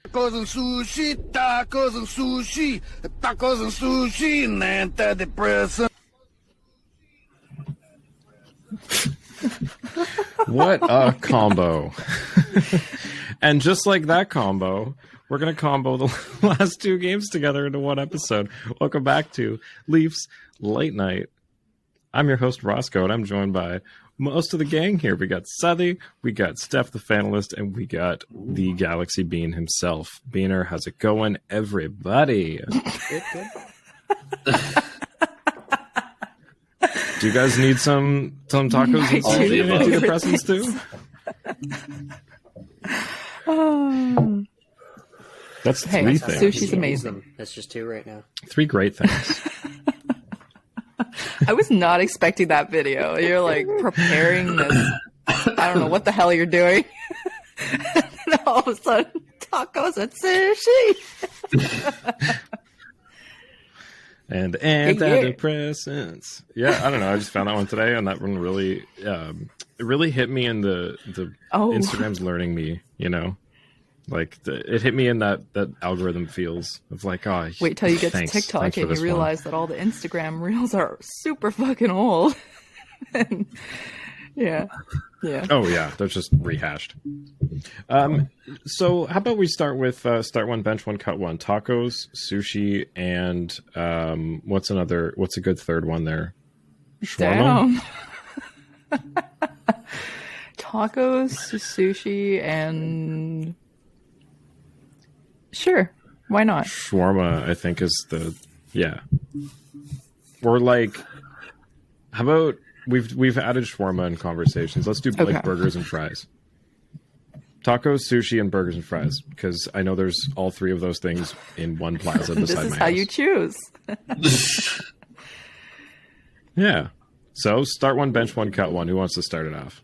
Tacos and sushi, tacos and sushi, tacos and sushi, and antidepressant. What a combo. And just like that combo, we're going to combo the last two games together into one episode. Welcome back to Leafs Late Night. I'm your host, Roscoe, and I'm joined by most of the gang here. We got Suthy, we got Steph the Fanalist, and we got the Galaxy Biehn himself. Beehner, how's it going, everybody? Do you guys need some tacos and sushi and antidepressants too? That's three things. Sushi's amazing. That's just two right now. Three great things. I was not expecting that video. You're like preparing this. I don't know what the hell you're doing. And then all of a sudden, tacos and sushi. And antidepressants. Yeah, I don't know. I just found that one today, and that one really, it really hit me in the Instagram's learning me. You know, like it hit me in that algorithm feels of like, oh, wait till you get to TikTok and you realize that all the Instagram reels are super fucking old. And, yeah. Oh yeah, they're just rehashed. So how about we start with start one, bench one, cut one. Tacos, sushi, and what's a good third one there? Shawarma? Tacos, sushi, and sure, why not? Shawarma, I think, is or like, how about we've added shawarma in conversations. Let's do like burgers and fries. Tacos, sushi, and burgers and fries, because I know there's all three of those things in one plaza beside my house. This is how you choose. Yeah. So start one, bench one, cut one. Who wants to start it off?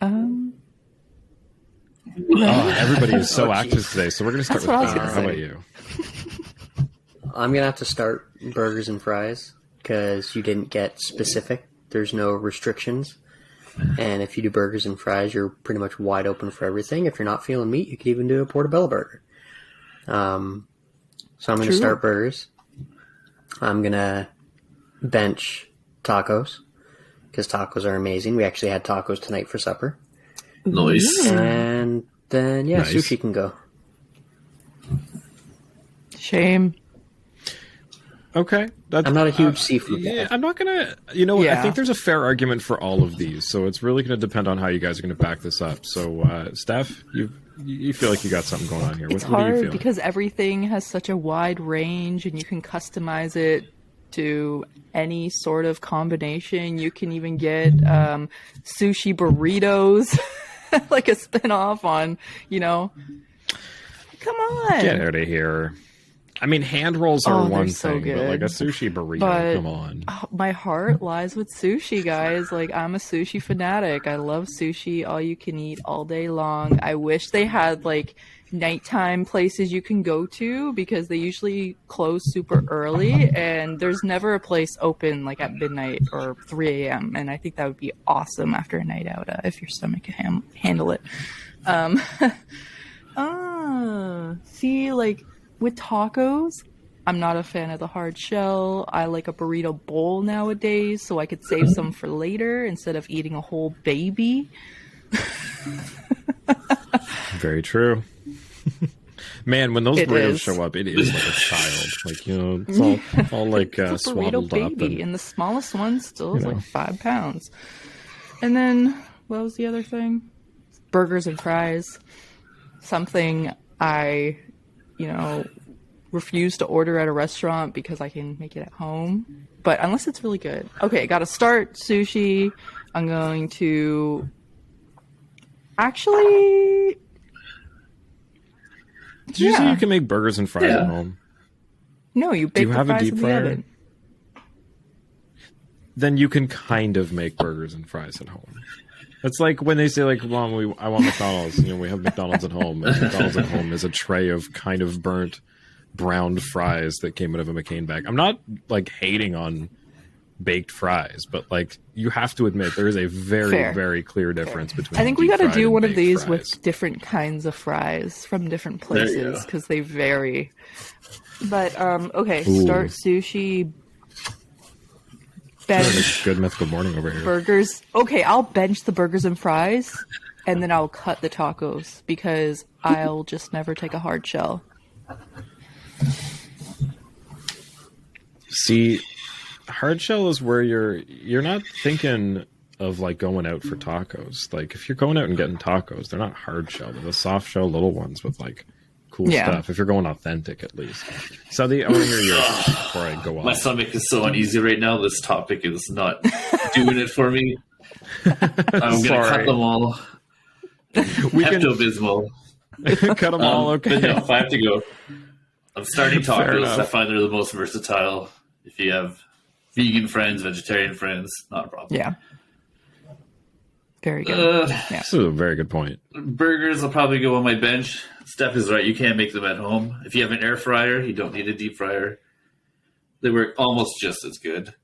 Everybody is so active today, so we're going to start with Beehn. How about you? I'm going to have to start burgers and fries because you didn't get specific. There's no restrictions. And if you do burgers and fries, you're pretty much wide open for everything. If you're not feeling meat, you could even do a portobello burger. So I'm going to start burgers. I'm going to bench tacos because tacos are amazing. We actually had tacos tonight for supper. Nice. And then, sushi can go. Shame. Okay. I'm not a huge seafood guy. Yeah, I'm not going to... You know, I think there's a fair argument for all of these, so it's really going to depend on how you guys are going to back this up. So, Steph, you feel like you got something going on here. It's what are you hard feeling? because everything has such a wide range, and you can customize it to any sort of combination. You can even get sushi burritos, like a spin-off on, come on. Get out of here. I mean, hand rolls are one thing, good. But like a sushi burrito, come on. My heart lies with sushi, guys. Like, I'm a sushi fanatic. I love sushi, all you can eat all day long. I wish they had like nighttime places you can go to because they usually close super early and there's never a place open like at midnight or 3 a.m. And I think that would be awesome after a night out if your stomach can handle it. See, like with tacos, I'm not a fan of the hard shell. I like a burrito bowl nowadays so I could save some for later instead of eating a whole baby. Very true. Man, when those burritos show up, it is like a child. Like, it's all like it's a swaddled burrito up. Baby, and the smallest one still is like 5 pounds. And then, what was the other thing? Burgers and fries. Something I, refuse to order at a restaurant because I can make it at home. But unless it's really good. Okay, got to start sushi. I'm going to... Actually... Did you say you can make burgers and fries at home? No, you bake the fries in the oven. Then you can kind of make burgers and fries at home. It's like when they say, like, Mom, I want McDonald's. We have McDonald's at home. And McDonald's at home is a tray of kind of burnt, browned fries that came out of a McCain bag. I'm not, like, hating on baked fries, but like you have to admit there is a very Fair. very clear difference between. I think we got to deep-fried do and one of baked these fries. with different kinds of fries from different There you places go. because they vary. But okay, Ooh. start sushi, bench Good mythical morning over here. burgers. Okay, I'll bench the burgers and fries, and then I'll cut the tacos because I'll just never take a hard shell. See, hard shell is where you're not thinking of like going out for tacos. Like if you're going out and getting tacos, they're not hard shell. They're the soft shell little ones with like cool Yeah. stuff. If you're going authentic, at least. Suthy, I want to hear yours before I go My off. stomach is so uneasy right now. This topic is not doing it for me. I'm going to cut Sorry. them all. We can Pepto-Bismol. cut them all. Okay. But no, if I have to go, I'm starting Fair tacos. enough. I find they're the most versatile. If you have vegan friends, vegetarian friends, not a problem. Yeah. Very good. This is a very good point. Burgers, I'll probably go on my bench. Steph is right. You can't make them at home. If you have an air fryer, you don't need a deep fryer. They work almost just as good.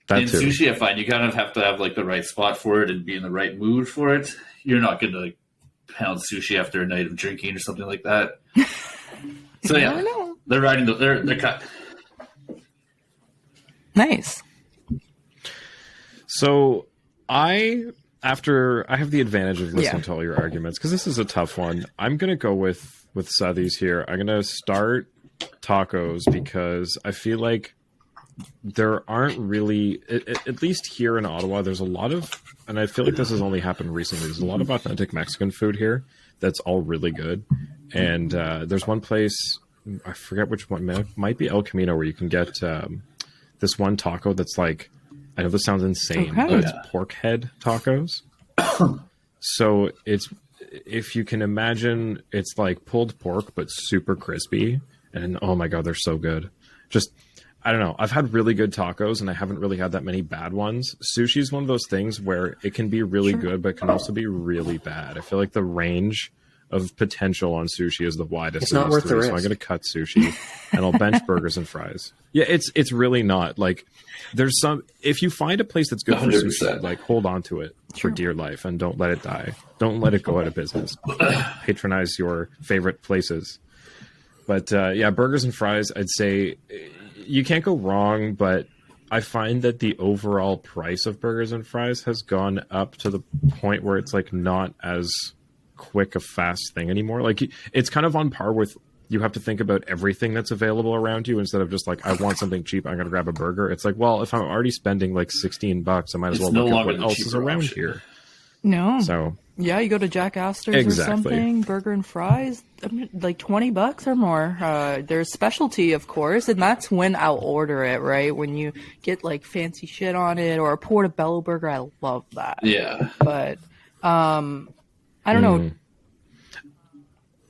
That In too. sushi, I find you kind of have to have like the right spot for it and be in the right mood for it. You're not going to like pound sushi after a night of drinking or something like that. So I don't yeah, know. they're riding. They're cut. Nice. So I have the advantage of listening Yeah. to all your arguments because this is a tough one. I'm gonna go with Suthy's here. I'm gonna start tacos because I feel like there aren't really, at least here in Ottawa, there's a lot of, and I feel like this has only happened recently. There's a lot of authentic Mexican food here that's all really good. And there's one place, I forget which one, it might be El Camino, where you can get this one taco that's like, I know this sounds insane, Okay. but it's pork head tacos. So it's, if you can imagine, it's like pulled pork, but super crispy. And oh my God, they're so good. Just, I don't know. I've had really good tacos and I haven't really had that many bad ones. Sushi is one of those things where it can be really good, but it can also be really bad. I feel like the range of potential on sushi is the widest. It's of not these worth the three, so I'm risk. going to cut sushi and I'll bench burgers and fries. Yeah, it's really not. Like, there's some, if you find a place that's good for 100%. sushi, like hold on to it for dear life and don't let it die. Don't let it go out of business. Patronize your favorite places. But yeah, burgers and fries, I'd say you can't go wrong, but I find that the overall price of burgers and fries has gone up to the point where it's like not as quick a fast thing anymore. Like it's kind of on par with, you have to think about everything that's available around you instead of just like, I want something cheap, I'm going to grab a burger. It's like, well, if I'm already spending like $16, I might as It's well no look at longer what the else is cheaper around option. here. No. So Yeah, you go to Jack Astor's Exactly. or something, burger and fries, like $20 or more. There's specialty, of course, and that's when I'll order it, right? When you get like fancy shit on it or a portobello burger, I love that. Yeah. But I don't know.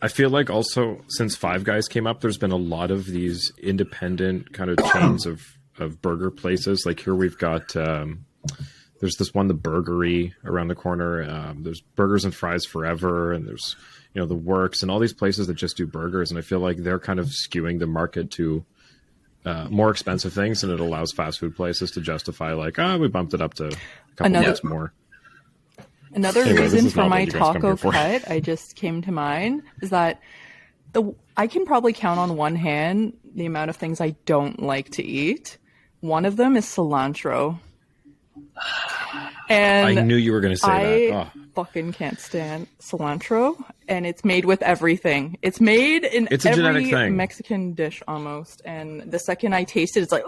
I feel like also since Five Guys came up, there's been a lot of these independent kind of chains of burger places. Like here we've got, there's this one, the Burgery around the corner. There's Burgers and Fries Forever, and there's, the Works and all these places that just do burgers. And I feel like they're kind of skewing the market to more expensive things, and it allows fast food places to justify like, we bumped it up to a couple Another- bucks more. Another Anyway, this reason is for not my what you guys come taco here for. cut, I just came to mind, is that I can probably count on one hand the amount of things I don't like to eat. One of them is cilantro. And I knew you were going to say that. I Oh. fucking can't stand cilantro, and it's made with everything. It's made in It's a every genetic thing. Mexican dish almost, and the second I taste it, it's like,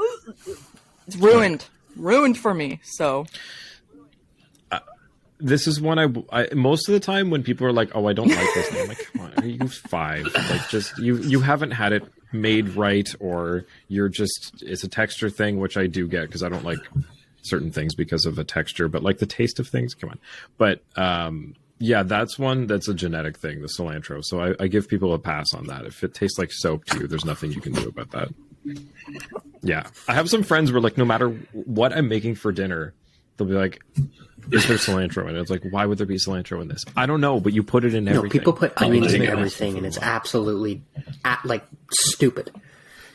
it's ruined for me. So This is one I most of the time when people are like, "Oh, I don't like this," I'm like, "Come on, are you 5? Like, just you haven't had it made right, or you're just it's a texture thing, which I do get because I don't like certain things because of a texture, but like the taste of things, come on." But yeah, that's one that's a genetic thing, the cilantro. So I give people a pass on that. If it tastes like soap to you, there's nothing you can do about that. Yeah, I have some friends where like no matter what I'm making for dinner, they'll be like, is there cilantro in it? It's like, why would there be cilantro in this? I don't know, but you put it in everything. People put onions in take it off everything, and it's absolutely like stupid.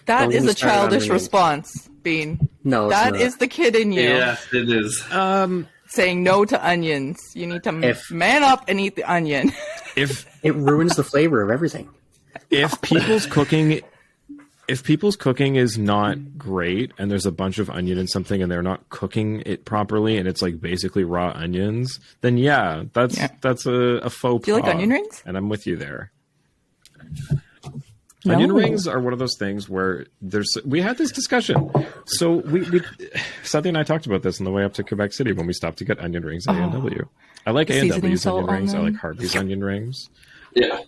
that Don't get is me a started on childish onions. response. Biehn. No, it's That not. is the kid in you Yeah, it is. saying no to onions. You need to man up and eat the onion. If It ruins the flavor of everything. if people's cooking is not great and there's a bunch of onion in something and they're not cooking it properly and it's like basically raw onions, then that's a faux Do you like pas. onion rings? And I'm with you there. No. Onion rings are one of those things where we had this discussion. So we Suthy and I talked about this on the way up to Quebec City when we stopped to get onion rings at A&W. I like Seasoning A&W's salt onion on rings. I them. like Harvey's onion rings. Yeah.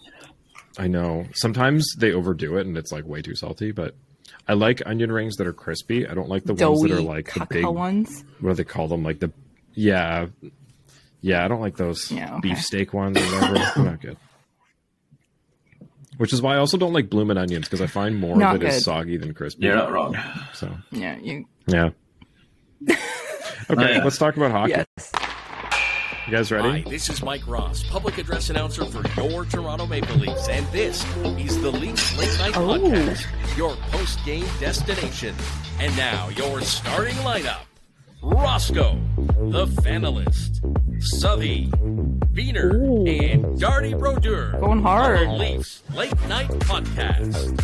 I know. Sometimes they overdo it and it's like way too salty, but I like onion rings that are crispy. I don't like the ones that are Doughy like the caca big ones. what do they call them? Like the yeah. I don't like those Yeah, okay. beefsteak ones or whatever. They're not good. Which is why I also don't like bloomin' onions because I find more Not of it is good. soggy than crispy. You're not wrong. So Yeah, you. yeah. Okay, Yeah. let's talk about hockey. Yes. You guys ready? Hi, this is Mike Ross, public address announcer for your Toronto Maple Leafs, and this is the Leafs Late Night Oh. Podcast, your post-game destination. And now, your starting lineup. Roscoe, the Fanalist, Suthy, Biehn, and Darty Brodeur. Going hard. On the Leafs Late Night Podcast.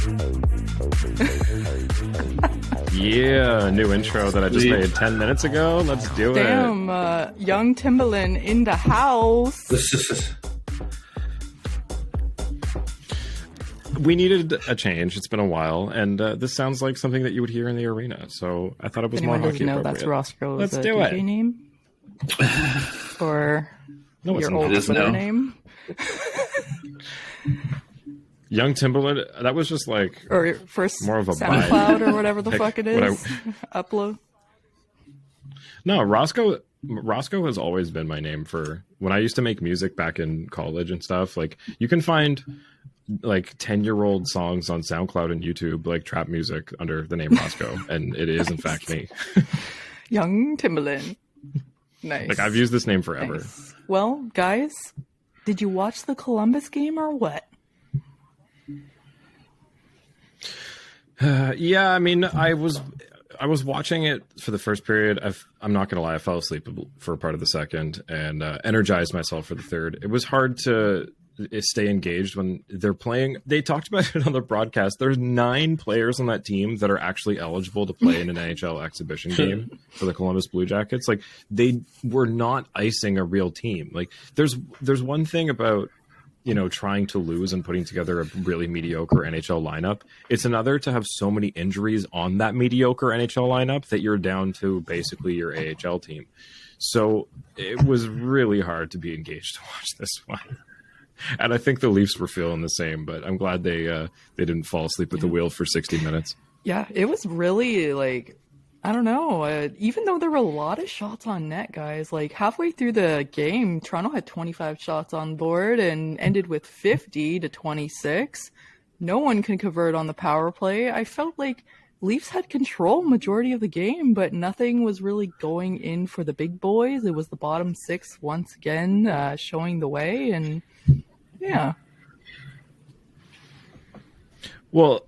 Yeah, new intro that I just made 10 minutes ago. Let's do it. Damn, young Timberland in the house. We needed a change. It's been a while, and this sounds like something that you would hear in the arena. So I thought it was Anyone more doesn't hockey know that's appropriate. Roscoe's Let's do DJ it. name? Or No, it's your not. old It is Twitter now. name? Young Timberland. That was just like Or your first More of a SoundCloud or whatever the Like, fuck it what I- is? Upload? no Roscoe. Roscoe has always been my name for when I used to make music back in college and stuff. Like you can find like 10-year-old songs on SoundCloud and YouTube, like trap music under the name Roscoe, and it is in fact me. Young Timberland. Nice. Like I've used this name forever. Nice. Well, guys, did you watch the Columbus game or what? Yeah, I mean, I was watching it for the first period. I'm not gonna lie, I fell asleep for part of the second and energized myself for the third. It was hard to stay engaged when they're playing. They talked about it on the broadcast. There's 9 players on that team that are actually eligible to play in an NHL exhibition game for the Columbus Blue Jackets. Like they were not icing a real team. Like there's one thing about trying to lose and putting together a really mediocre NHL lineup. It's another to have so many injuries on that mediocre NHL lineup that you're down to basically your AHL team. So it was really hard to be engaged to watch this one. And I think the Leafs were feeling the same, but I'm glad they didn't fall asleep at the wheel for 60 minutes. Yeah, it was really like, I don't know. Even though there were a lot of shots on net, guys, like halfway through the game, Toronto had 25 shots on board and ended with 50 to 26. No one can convert on the power play. I felt like Leafs had control majority of the game, but nothing was really going in for the big boys. It was the bottom 6 once again showing the way, and yeah. Well,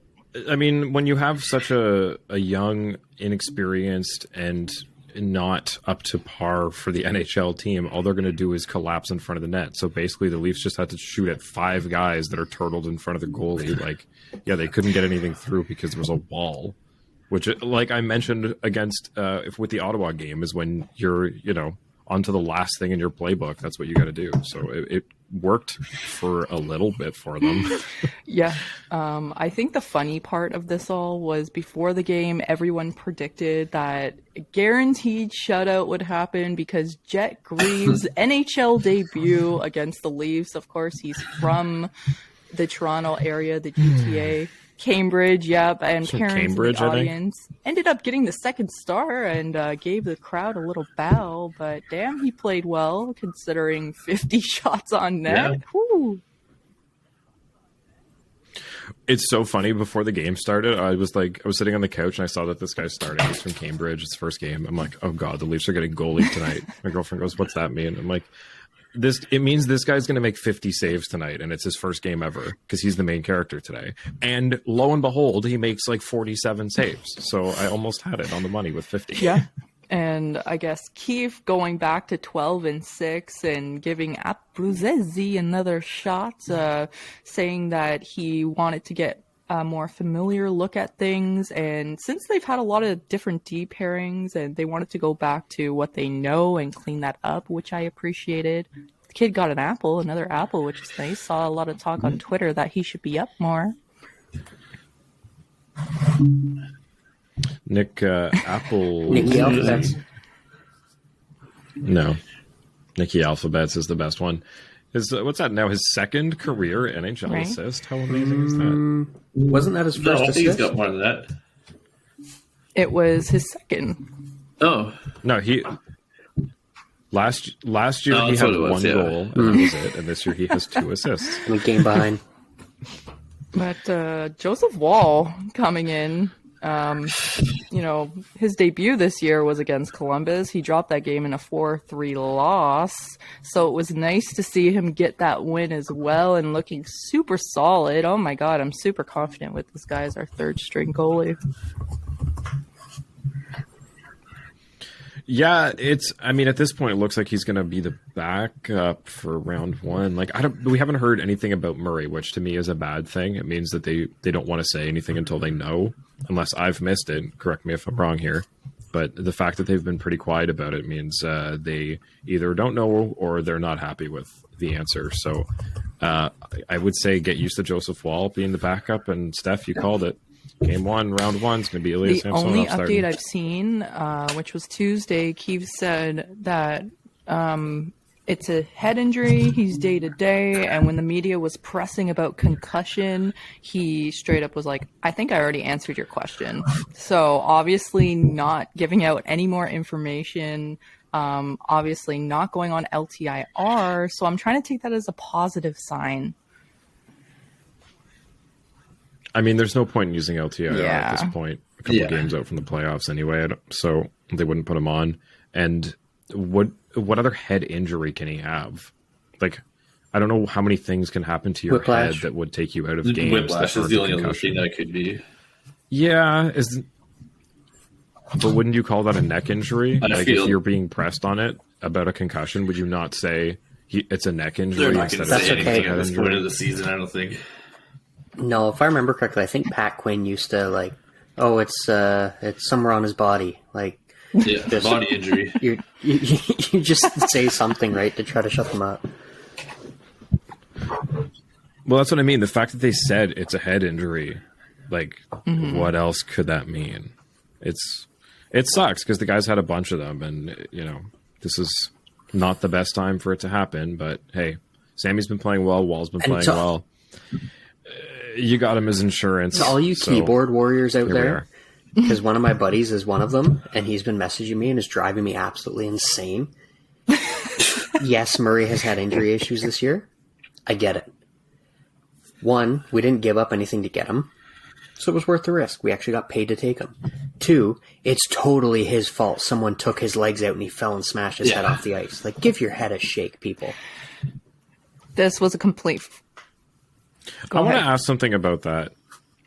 I mean, when you have such a young, inexperienced, and not up to par for the NHL team, all they're going to do is collapse in front of the net. So basically, the Leafs just had to shoot at 5 guys that are turtled in front of the goalie. Like, yeah, they couldn't get anything through because there was a wall. Which, like I mentioned against with the Ottawa game, is when you're onto the last thing in your playbook. That's what you got to do. So it worked for a little bit for them. Yeah. I think the funny part of this all was before the game, everyone predicted that a guaranteed shutout would happen because Jet Greaves' NHL debut against the Leafs, of course, he's from the Toronto area, the GTA. Cambridge, yep, and From parents Cambridge, in the I think. audience ended up getting the second star and gave the crowd a little bow. But damn, he played well considering 50 shots on net. Whew. It's so funny. Before the game started, I was sitting on the couch and I saw that this guy's starting. He's from Cambridge. It's first game. I'm like, oh god, the Leafs are getting goalied tonight. My girlfriend goes, "What's that mean?" I'm like, it means this guy's going to make 50 saves tonight, and it's his first game ever because he's the main character today. And lo and behold, he makes like 47 saves. So I almost had it on the money with 50. Yeah. And I guess Keefe going back to 12-6 and giving Abruzzese another shot, saying that he wanted to get a more familiar look at things. And since they've had a lot of different D pairings and they wanted to go back to what they know and clean that up, which I appreciated. The kid got another apple, which is nice. Saw a lot of talk on Twitter that he should be up more. Nick Apple. Nicky Alphabets. No. Nicky Alphabets is the best one. What's that now? His second career NHL Right. assist? How amazing is that? Wasn't that his No, first I think he's assist? got more than that. It was his second. Oh, No, he last year Oh, he that's had what it was, one yeah. goal and that was it. And this year he has 2 assists. I'm a game behind. But Joseph Wall coming in, his debut this year was against Columbus. He dropped that game in a 4-3 loss. So it was nice to see him get that win as well and looking super solid. Oh my God, I'm super confident with this guy as our third string goalie. Yeah, at this point, it looks like he's going to be the backup for round 1. Like, we haven't heard anything about Murray, which to me is a bad thing. It means that they don't want to say anything until they know, unless I've missed it. Correct me if I'm wrong here. But the fact that they've been pretty quiet about it means they either don't know or they're not happy with the answer. So I would say get used to Joseph Wall being the backup. And Steph, you called it. Game 1, round 1 is going to be Elias The Samsonov only starting. update I've seen, which was Tuesday, Keefe said that it's a head injury. He's day to day. And when the media was pressing about concussion, he straight up was like, I think I already answered your question. So obviously not giving out any more information. Obviously not going on LTIR. So I'm trying to take that as a positive sign. I mean, there's no point in using LTIR at this point. A couple of Yeah. games out from the playoffs anyway, so they wouldn't put him on. And what other head injury can he have? Like, I don't know how many things can happen to your Whiplash. head that would take you out of games. Whiplash that is aren't the a only other concussion. thing that could be. Yeah, but wouldn't you call that a neck injury? I Like, feel- if you're being pressed on it about a concussion, would you not say it's a neck injury They're not instead going of to say That's anything okay. at head this point injury? of the season, I don't think. No, if I remember correctly, I think Pat Quinn used to it's somewhere on his body. Like Yeah, Just- body injury. you just say something, right, to try to shut them up. Well, that's what I mean. The fact that they said it's a head injury, like, what else could that mean? It sucks because the guy's had a bunch of them, and this is not the best time for it to happen. But hey, Sammy's been playing well. Wall's been playing to- well. You got him as insurance. To all you so keyboard warriors out here we there, are. because one of my buddies is one of them, and he's been messaging me and is driving me absolutely insane. Yes, Murray has had injury issues this year. I get it. One, we didn't give up anything to get him, so it was worth the risk. We actually got paid to take him. Two, it's totally his fault. Someone took his legs out and he fell and smashed his head off the ice. Like, give your head a shake, people. This was a complete... I want to ask something about that.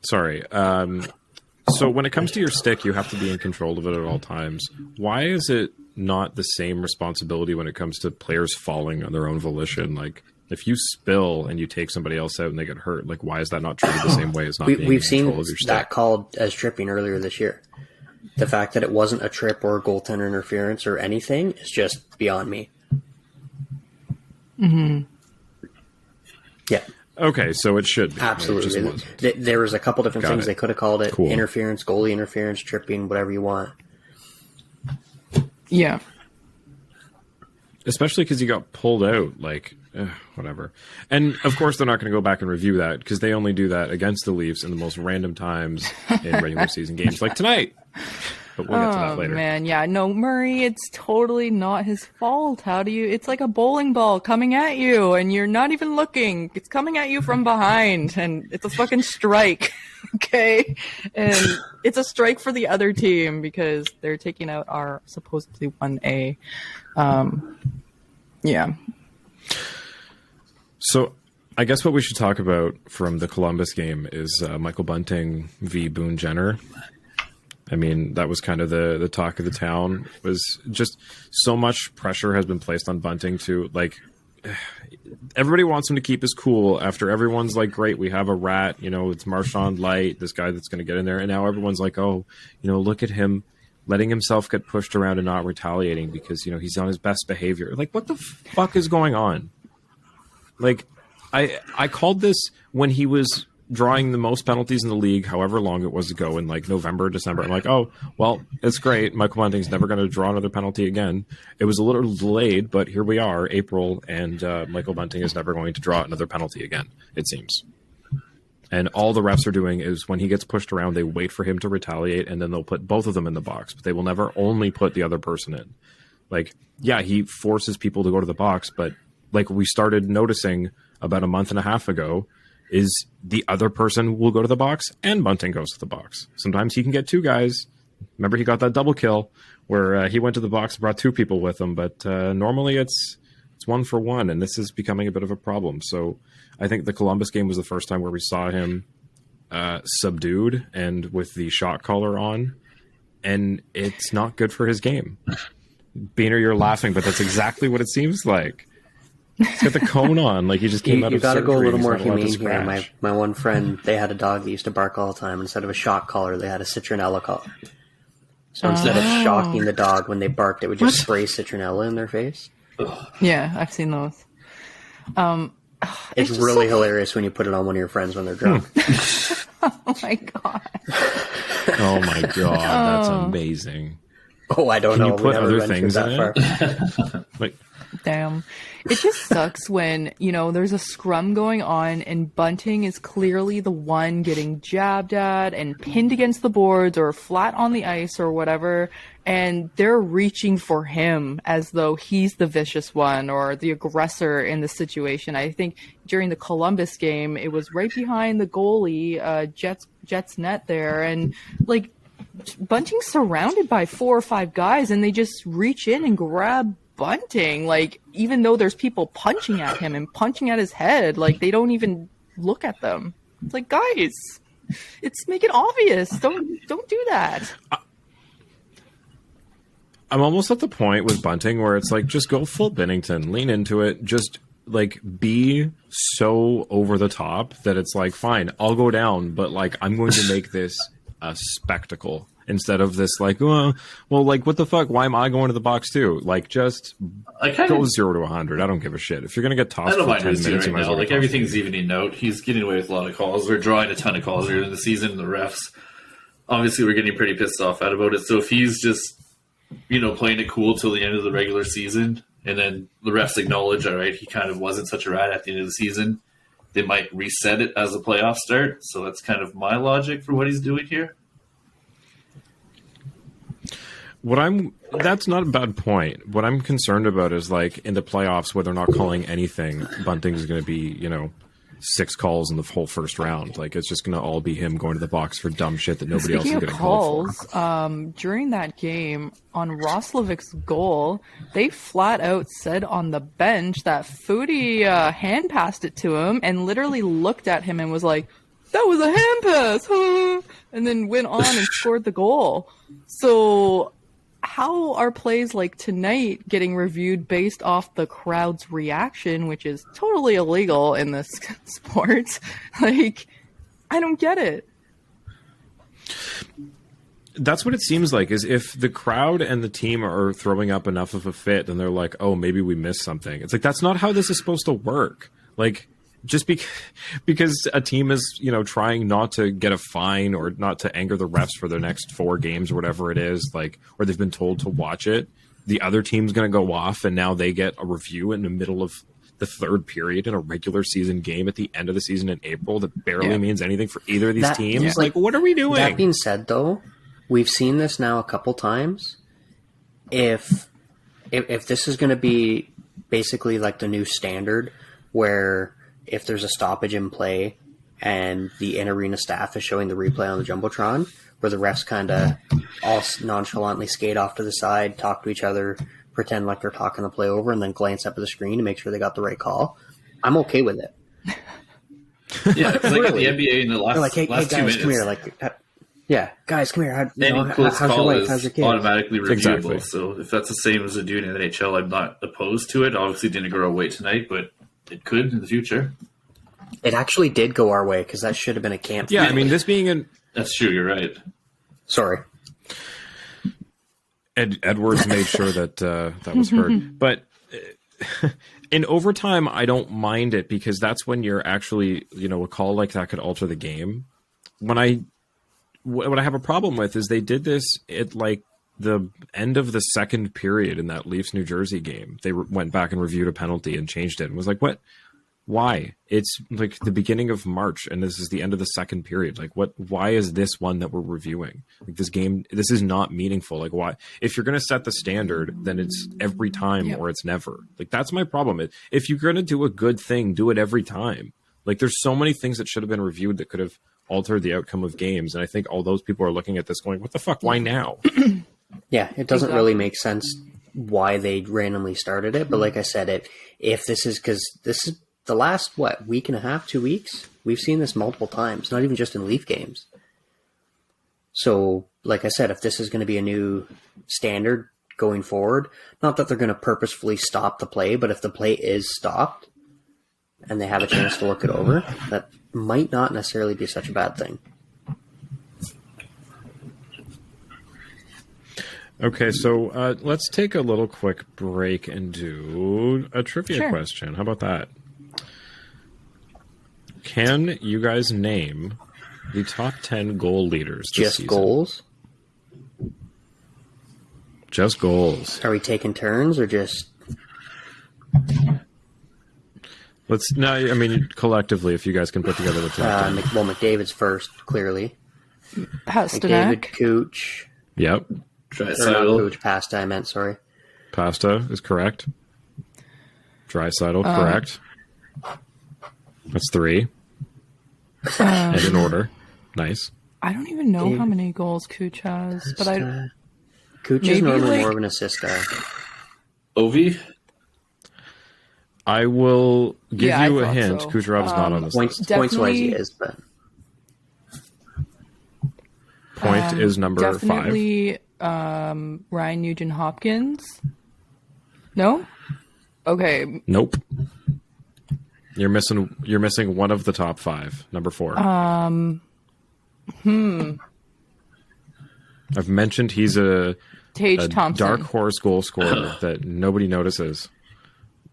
Sorry. So when it comes to your stick, you have to be in control of it at all times. Why is it not the same responsibility when it comes to players falling on their own volition? Like, if you spill and you take somebody else out and they get hurt, like, why is that not treated the same way as not being We've in seen control of your that stick? called as tripping earlier this year. The fact that it wasn't a trip or a goaltender interference or anything is just beyond me. Yeah, Okay, so it should be. It just absolutely. wasn't. There was a couple different Got things it. they could have called it: Cool. interference, goalie interference, tripping, whatever you want. Yeah. Especially because you got pulled out, like, whatever. And, of course, they're not going to go back and review that because they only do that against the Leafs in the most random times in regular season games, like tonight. But we'll get to that later. Man, yeah, no, Murray, it's totally not his fault. How do you? It's like a bowling ball coming at you, and you're not even looking. It's coming at you from behind, and it's a fucking strike, okay? And it's a strike for the other team because they're taking out our supposedly 1A. Yeah. So I guess what we should talk about from the Columbus game is Michael Bunting v. Boone Jenner. I mean, that was kind of the talk of the town. It was just so much pressure has been placed on Bunting to, like, everybody wants him to keep his cool after everyone's like, great, we have a rat, it's Marchand Light, this guy that's going to get in there. And now everyone's like, oh, look at him letting himself get pushed around and not retaliating because, he's on his best behavior. Like, what the fuck is going on? Like, I called this when he was drawing the most penalties in the league, however long it was ago in like November, December. I'm like, oh, well, it's great. Michael Bunting's never going to draw another penalty again. It was a little delayed, but here we are, April, and Michael Bunting is never going to draw another penalty again, it seems. And all the refs are doing is when he gets pushed around, they wait for him to retaliate, and then they'll put both of them in the box, but they will never only put the other person in. Like, yeah, he forces people to go to the box, but like we started noticing about a month and a half ago, is the other person will go to the box and Bunting goes to the box. Sometimes he can get two guys. Remember, he got that double kill where he went to the box and brought two people with him. But normally it's 1-for-1, and this is becoming a bit of a problem. So I think the Columbus game was the first time where we saw him subdued and with the shot collar on, and it's not good for his game. Biehn, you're laughing, but that's exactly what it seems like. He's got the cone on, like he just came out of surgery. You got to go a little more humane here. My one friend, they had a dog that used to bark all the time. Instead of a shock collar, they had a citronella collar. So instead of shocking the dog when they barked, it would just spray citronella in their face. Yeah, I've seen those. It's really hilarious when you put it on one of your friends when they're drunk. Oh my god! Oh my god, that's amazing. Oh, I don't know. Can you put other things in it? Like, damn. It just sucks when, there's a scrum going on and Bunting is clearly the one getting jabbed at and pinned against the boards or flat on the ice or whatever, and they're reaching for him as though he's the vicious one or the aggressor in the situation. I think during the Columbus game, it was right behind the goalie, Jets net there, and like Bunting's surrounded by 4 or 5 guys and they just reach in and grab Bunting, like, even though there's people punching at him and punching at his head, like, they don't even look at them. It's like, guys, make it obvious. Don't do that. I'm almost at the point with Bunting where it's like, just go full Binnington, lean into it, just like be so over the top that it's like, fine, I'll go down, but like I'm going to make this a spectacle. Instead of this, like, well, like, what the fuck? Why am I going to the box too? Like, just go 0 to 100. I don't give a shit. If you're gonna get tossed for 10 minutes, you might as well. Like, everything's evening out. He's getting away with a lot of calls. We're drawing a ton of calls earlier in the season. The refs, obviously, we're getting pretty pissed off about it. So if he's just, playing it cool till the end of the regular season, and then the refs acknowledge, all right, he kind of wasn't such a rat at the end of the season, they might reset it as the playoffs start. So that's kind of my logic for what he's doing here. That's not a bad point. What I'm concerned about is, like, in the playoffs where they're not calling anything, Bunting's going to be, 6 calls in the whole first round. Like, it's just going to all be him going to the box for dumb shit that nobody else is getting called for. During that game, on Roslovic's goal, they flat out said on the bench that Footy hand passed it to him and literally looked at him and was like, that was a hand pass, huh? And then went on and scored the goal. So how are plays like tonight getting reviewed based off the crowd's reaction, which is totally illegal in this sport? Like, I don't get it. That's what it seems like, is if the crowd and the team are throwing up enough of a fit, then they're like, oh, maybe we missed something. It's like, that's not how this is supposed to work. Like, just because a team is, trying not to get a fine or not to anger the refs for their next 4 games or whatever it is, like, or they've been told to watch it, the other team's going to go off and now they get a review in the middle of the 3rd period in a regular season game at the end of the season in April that barely means anything for either of these teams. Yeah. Like, what are we doing? That being said, though, we've seen this now a couple times. If this is going to be basically like the new standard where if there's a stoppage in play and the in-arena staff is showing the replay on the Jumbotron, where the refs kind of all nonchalantly skate off to the side, talk to each other, pretend like they're talking the play over, and then glance up at the screen to make sure they got the right call. I'm okay with it. Yeah, because like Really? at the NBA in the They're last, like, hey, last 2 guys, minutes, come here. Like, yeah, guys, come here. any close how's your call wife? How's your is kids? automatically reviewable. Exactly. So if that's the same as they do in the NHL, I'm not opposed to it. Obviously, didn't go our way tonight, but it could in the future. It actually did go our way because that should have been a camp. Yeah, I mean, this being an That's true. You're right. Sorry. Edwards made sure that that was heard. But in overtime, I don't mind it because that's when you're actually, a call like that could alter the game. What I have a problem with is they did this at like the end of the second period in that Leafs New Jersey game. They went back and reviewed a penalty and changed it and was like, what? Why? It's like the beginning of March and this is the end of the second period. Like why is this one that we're reviewing? Like this game, this is not meaningful. Like why? If you're going to set the standard, then it's every time or it's never. Like that's my problem. If you're going to do a good thing, do it every time. Like there's so many things that should have been reviewed that could have altered the outcome of games. And I think all those people are looking at this going, what the fuck? Why now? Yeah, it doesn't really make sense why they randomly started it. But like I said, if this is because this is the last, week and a half, 2 weeks, we've seen this multiple times, not even just in Leaf games. So, like I said, if this is going to be a new standard going forward, not that they're going to purposefully stop the play, but if the play is stopped and they have a chance to look it over, that might not necessarily be such a bad thing. Okay, so let's take a little quick break and do a trivia question. How about that? Can you guys name the top 10 goal leaders this Just season? goals? Just goals. Are we taking turns or just... Collectively, if you guys can put together the top 10. McDavid's first, clearly. Pasternak. McDavid, Cooch. Yep. Or not Draisaitl. Cooch, Pasta, I meant, sorry. Pasta is correct. Draisaitl, correct. That's 3. And in order. Nice. I don't even know how many goals Cooch has, but Cooch is maybe, normally like- more of an assist guy. Ovi. I will give Yeah, I you a thought hint. so. Kucherov's not on this list. Points-wise, he Definitely- is, but... Point is number 5. definitely Ryan Nugent-Hopkins. No? Okay. Nope. You're missing one of the top 5. Number 4. I've mentioned he's a Tage Thompson. dark horse goal scorer that nobody notices.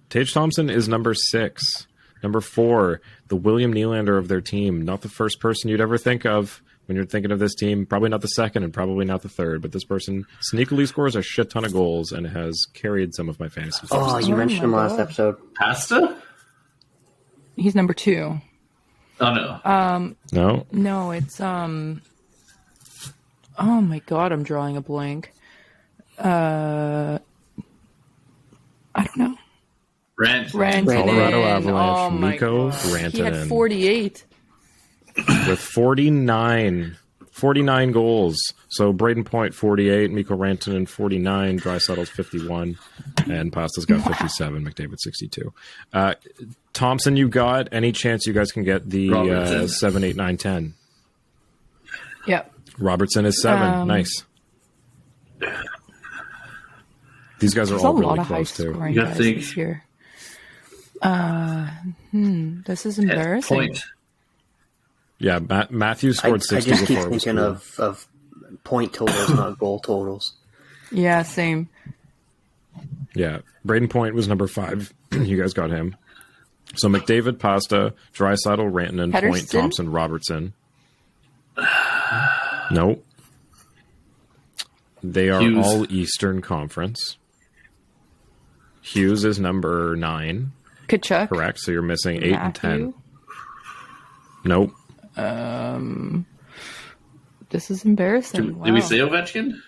Tage Thompson is number 6. Number 4, the William Nylander of their team. Not the first person you'd ever think of when you're thinking of this team. Probably not the second and probably not the third. But this person sneakily scores a shit ton of goals and has carried some of my fantasy teams. Oh, you mentioned him last episode. Pasta. He's number 2. Oh no. No? No, it's oh my god, I'm drawing a blank. I don't know. Rantanen. Colorado Avalanche, Oh my Mikko God. He had Rantanen. 48. With 49 goals. So Braden Point 48, Mikko Rantanen 49, Draisaitl's 51, and Pasta's got 57, McDavid 62. Thompson, you got any chance you guys can get the Robertson. 7, 8, 9, 10? Yep. Robertson is 7. Nice. These guys are There's a all lot really of high close too. scoring You guys think- this year. This is embarrassing. Point. Yeah, Matthews I scored 60 just keep before it was thinking cool. of point totals, not goal totals. Yeah, same. Yeah, Braden Point was number 5. You guys got him. So McDavid, Pasta, Draisaitl, Rantanen, Point, Pettersson? Thompson, Robertson. Nope. They are Hughes. all Eastern Conference. Hughes is number 9. Kachuk. Correct. So you're missing 8 and 10. Matthew. Nope. This is embarrassing. Did we Wow. say Ovechkin?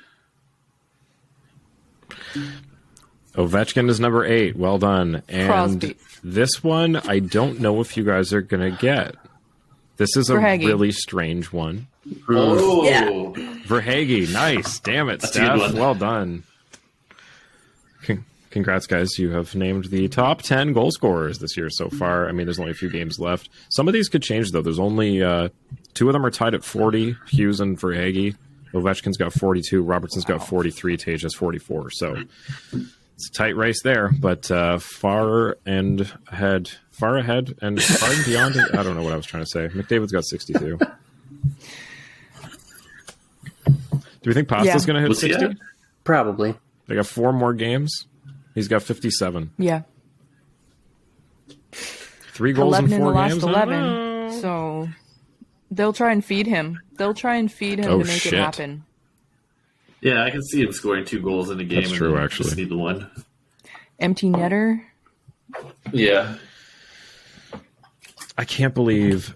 Ovechkin is number 8. Well done. And Crosby. this one, I don't know if you guys are going to get. This is a Verhaeghe. really strange one. Oh. Yeah. Verhaeghe. Nice. Damn it, That's a good Steph. one. Well done. congrats, guys. You have named the top 10 goal scorers this year so far. I mean, there's only a few games left. Some of these could change, though. There's only 2 of them are tied at 40, Hughes and Verhaeghe. Ovechkin's got 42. Robertson's got 43. Tage has 44. So it's a tight race there, but far and ahead and far and beyond. I don't know what I was trying to say. McDavid's got 62. Do we think Pasta's going to hit What's he 60? at? Probably. They got 4 more games. He's got 57. Yeah. 3 goals in 11 4 in the last games. 11. So they'll try and feed him. They'll try and feed him to make it happen. Yeah, I can see him scoring 2 goals in a game. That's true, actually. Just need the one. Empty netter. Yeah. I can't believe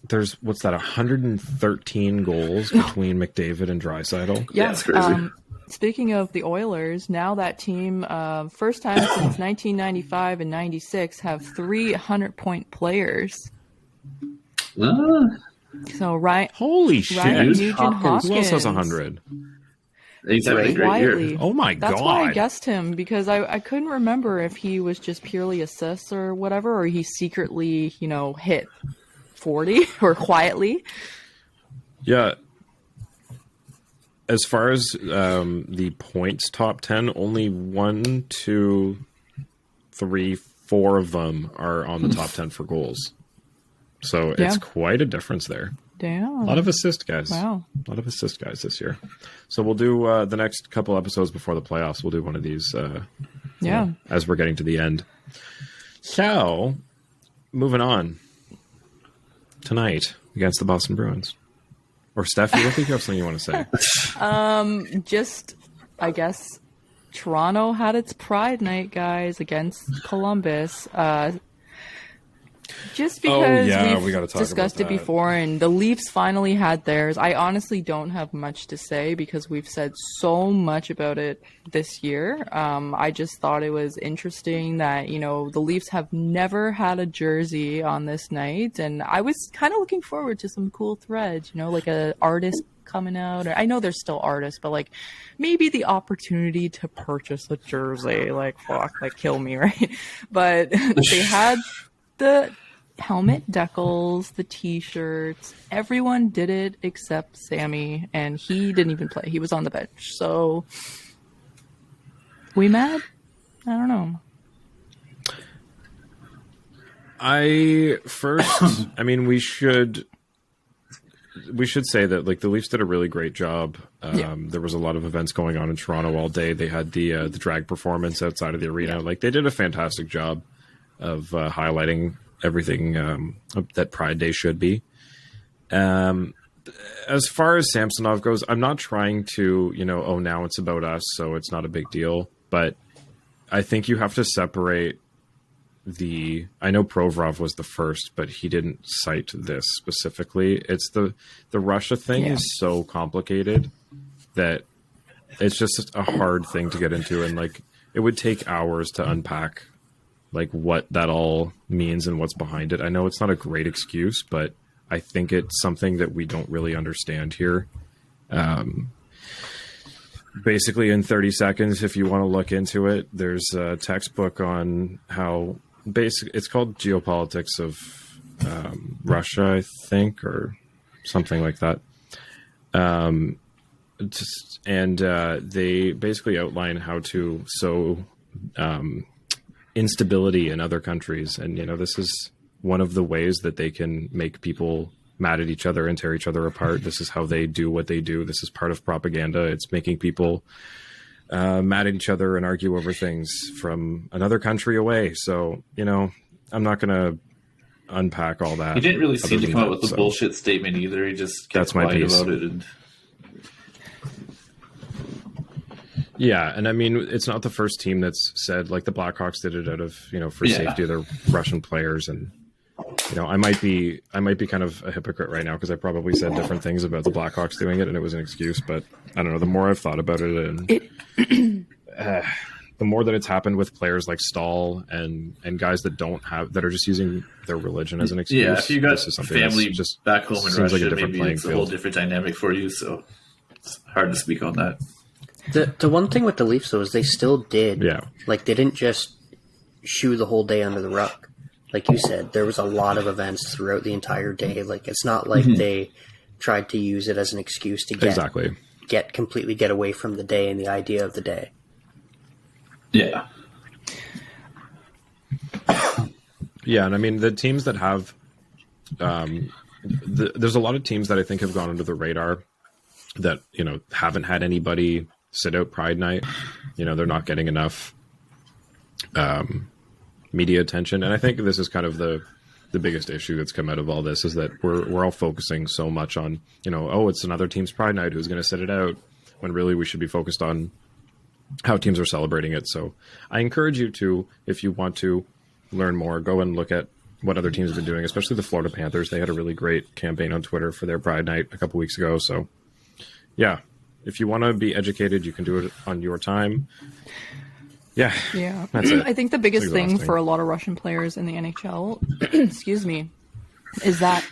there's, what's that, 113 goals between McDavid and Draisaitl? Yeah. That's crazy. Speaking of the Oilers, now that team, first time since 1995 and 96, have 3 100-point players. So Holy shit. Ryan Nugent-Hopkins. Who else has 100? He's having a great Quietly. year. Oh my God. That's why I guessed him, because I couldn't remember if he was just purely assists or whatever, or he secretly, hit 40 or quietly. Yeah. As far as the points top 10, only 1, 2, 3, 4 of them are on the top 10 for goals. So it's quite a difference there. Damn. A lot of assist guys. Wow. A lot of assist guys this year. So we'll do the next couple episodes before the playoffs. We'll do one of these as we're getting to the end. So, moving on. Tonight against the Boston Bruins. Or Steph, you think you have something you want to say? Just, I guess, Toronto had its Pride Night, guys, against Columbus. Just because we gotta talk discussed about it that. before, and the Leafs finally had theirs. I honestly don't have much to say because we've said so much about it this year. I just thought it was interesting that, the Leafs have never had a jersey on this night, and I was kind of looking forward to some cool threads, like a artist coming out. I know there's still artists, but maybe the opportunity to purchase a jersey, kill me, right? But they had the helmet decals, the t-shirts, everyone did it except Sammy, and he didn't even play. He was on the bench. So, we mad? I don't know. We should say that the Leafs did a really great job. There was a lot of events going on in Toronto all day. They had the drag performance outside of the arena. They did a fantastic job of highlighting everything that Pride Day should be. As far as Samsonov goes, I'm not trying to, now it's about us, so it's not a big deal. But I think you have to separate I know Provorov was the first, but he didn't cite this specifically. It's the Russia thing is so complicated that it's just a hard thing to get into. And it would take hours to unpack what that all means and what's behind it. I know it's not a great excuse, but I think it's something that we don't really understand here. Basically, in 30 seconds, if you want to look into it, there's a textbook on how it's called Geopolitics of Russia, I think, or something like that. They basically outline how to sow instability in other countries, and this is one of the ways that they can make people mad at each other and tear each other apart. This is how they do what they do. This is part of propaganda. It's making people mad at each other and argue over things from another country away. So I'm not gonna unpack all that. He didn't really seem to come out with a bullshit statement either. He just kept quiet about it. Yeah, and it's not the first team that's said, the Blackhawks did it out of, for safety of their Russian players. And, I might be kind of a hypocrite right now because I probably said different things about the Blackhawks doing it and it was an excuse, but I don't know. The more I've thought about it and the more that it's happened with players like Stahl and guys that that are just using their religion as an excuse. Yeah, if you got family just back home in Russia, like a different maybe it's a whole different dynamic for you. So it's hard to speak on that. The one thing with the Leafs, though, is they still did. Yeah. Like, they didn't just shoo the whole day under the rug. Like you said, there was a lot of events throughout the entire day. Like, it's not like they tried to use it as an excuse to completely get away from the day and the idea of the day. Yeah. Yeah, and I mean, the teams that have... there's a lot of teams that I think have gone under the radar that, you know, haven't had anybody sit out Pride Night. You know, they're not getting enough media attention. And I think this is kind of the biggest issue that's come out of all this, is that we're all focusing so much on, you know, oh, it's another team's Pride Night, who's going to sit it out, when really we should be focused on how teams are celebrating it. So I encourage you to, if you want to learn more, go and look at what other teams have been doing, especially the Florida Panthers. They had a really great campaign on Twitter for their Pride Night a couple weeks ago. So yeah, if you want to be educated, you can do it on your time. Yeah. That's it. I think the biggest thing for a lot of Russian players in the NHL, excuse me, is that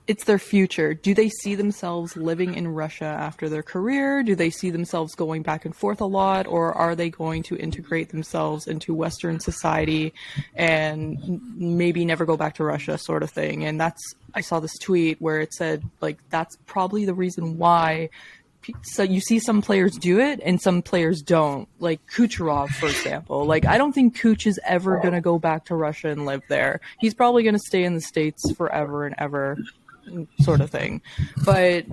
it's their future. Do they see themselves living in Russia after their career? Do they see themselves going back and forth a lot? Or are they going to integrate themselves into Western society and maybe never go back to Russia, sort of thing? And I saw this tweet where it said, like, that's probably the reason why. So you see some players do it and some players don't, like Kucherov, for example. Like, I don't think Kuch is ever going to go back to Russia and live there. He's probably going to stay in the States forever and ever, sort of thing. But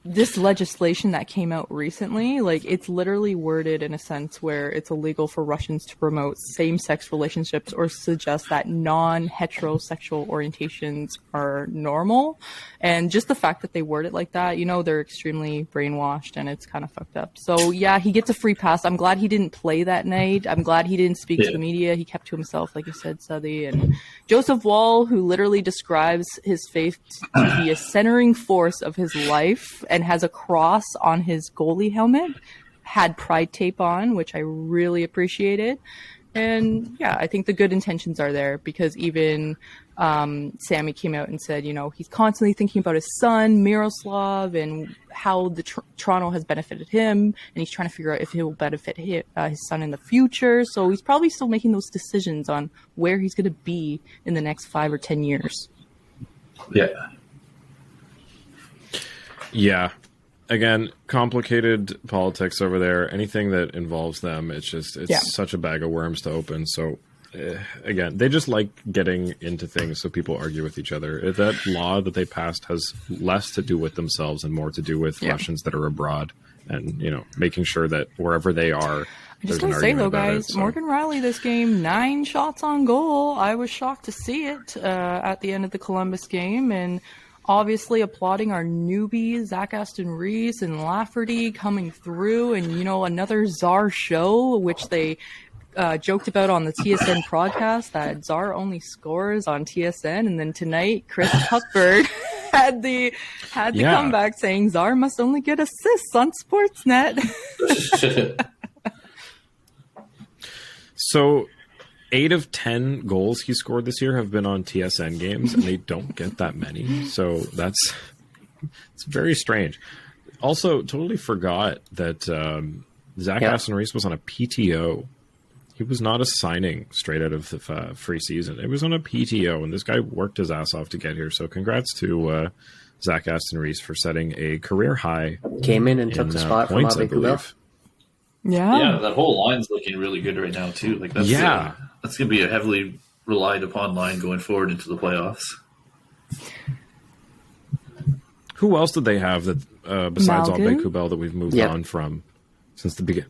this legislation that came out recently, like, it's literally worded in a sense where it's illegal for Russians to promote same-sex relationships or suggest that non-heterosexual orientations are normal. And just the fact that they word it like that, you know, they're extremely brainwashed and it's kind of fucked up. So yeah, he gets a free pass. I'm glad he didn't play that night. I'm glad he didn't speak to the media. He kept to himself, like you said, Suthy. And Joseph Wall, who literally describes his faith to be a centering force of his life and has a cross on his goalie helmet, had pride tape on, which I really appreciated. And yeah, I think the good intentions are there, because even Sammy came out and said, you know, he's constantly thinking about his son, Miroslav, and how the Toronto has benefited him, and he's trying to figure out if it will benefit his son in the future. So he's probably still making those decisions on where he's going to be in the next 5 or 10 years. Yeah. Again, complicated politics over there. Anything that involves them, it's such a bag of worms to open. So, again, they just like getting into things so people argue with each other. That law that they passed has less to do with themselves and more to do with Russians that are abroad, and, you know, making sure that wherever they are, I just want to say, though, guys, Morgan Rielly this game, 9 shots on goal. I was shocked to see it at the end of the Columbus game, and obviously applauding our newbies, Zach Aston Reese and Lafferty coming through, and, you know, another Czar show, which they joked about on the TSN broadcast, that Czar only scores on TSN. And then tonight, Chris Cuthbert had the comeback saying Czar must only get assists on Sportsnet. So 8 of 10 goals he scored this year have been on TSN games, and they don't get that many. So it's very strange. Also, totally forgot that Zach Aston Reese was on a PTO. He was not a signing straight out of the free season. It was on a PTO, and this guy worked his ass off to get here. So congrats to Zach Aston Reese for setting a career high. Came in and took the spot from points, I believe. Yeah, that whole line's looking really good right now too. Like that's going to be a heavily relied upon line going forward into the playoffs. Who else did they have that besides Albe Kubel that we've moved on from since the beginning?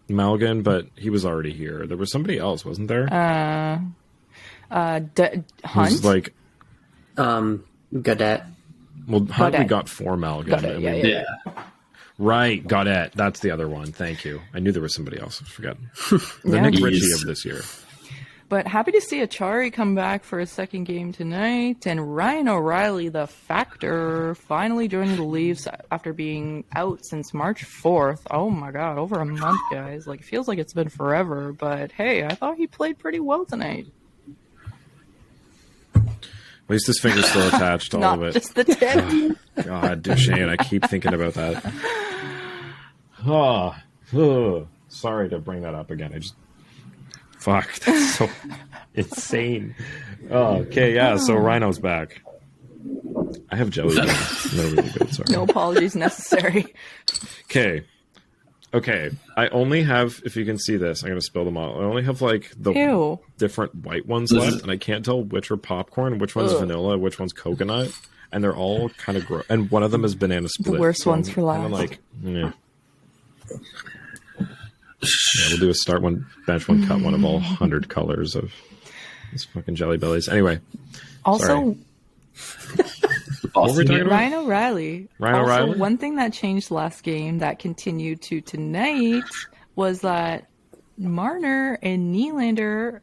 Malgin, but he was already here. There was somebody else, wasn't there? Hunt. Who's like Gaudette. Well, Hunt, we got for Malgin. Gaudette, Right, Gaudette. That's the other one. Thank you. I knew there was somebody else. I forgot. The Nick Ritchie of this year. But happy to see Achari come back for a second game tonight. And Ryan O'Reilly, the Factor, finally joining the Leafs after being out since March 4th. Oh my God, over a month, guys. Like, it feels like it's been forever. But hey, I thought he played pretty well tonight. At least his finger's still attached to all of it. Just the tip. God, Duchesne, I keep thinking about that. Sorry to bring that up again. Fuck, that's so insane. Okay, yeah, so Rhino's back. I have jelly beans. They're really good, sorry. No apologies necessary. Okay. I only have, if you can see this, I'm going to spill them all. I only have like the Ew. different white ones left, and I can't tell which are popcorn, which one's vanilla, which one's coconut, and they're all kind of gross. And one of them is banana split. The worst ones for last. I'm like, yeah. We'll do a start one, bench one, cut one of all 100 colors of these fucking jelly bellies. Anyway. Also, sorry. What were we talking about? Ryan O'Reilly. Ryan O'Reilly? One thing that changed last game that continued to tonight was that Marner and Nylander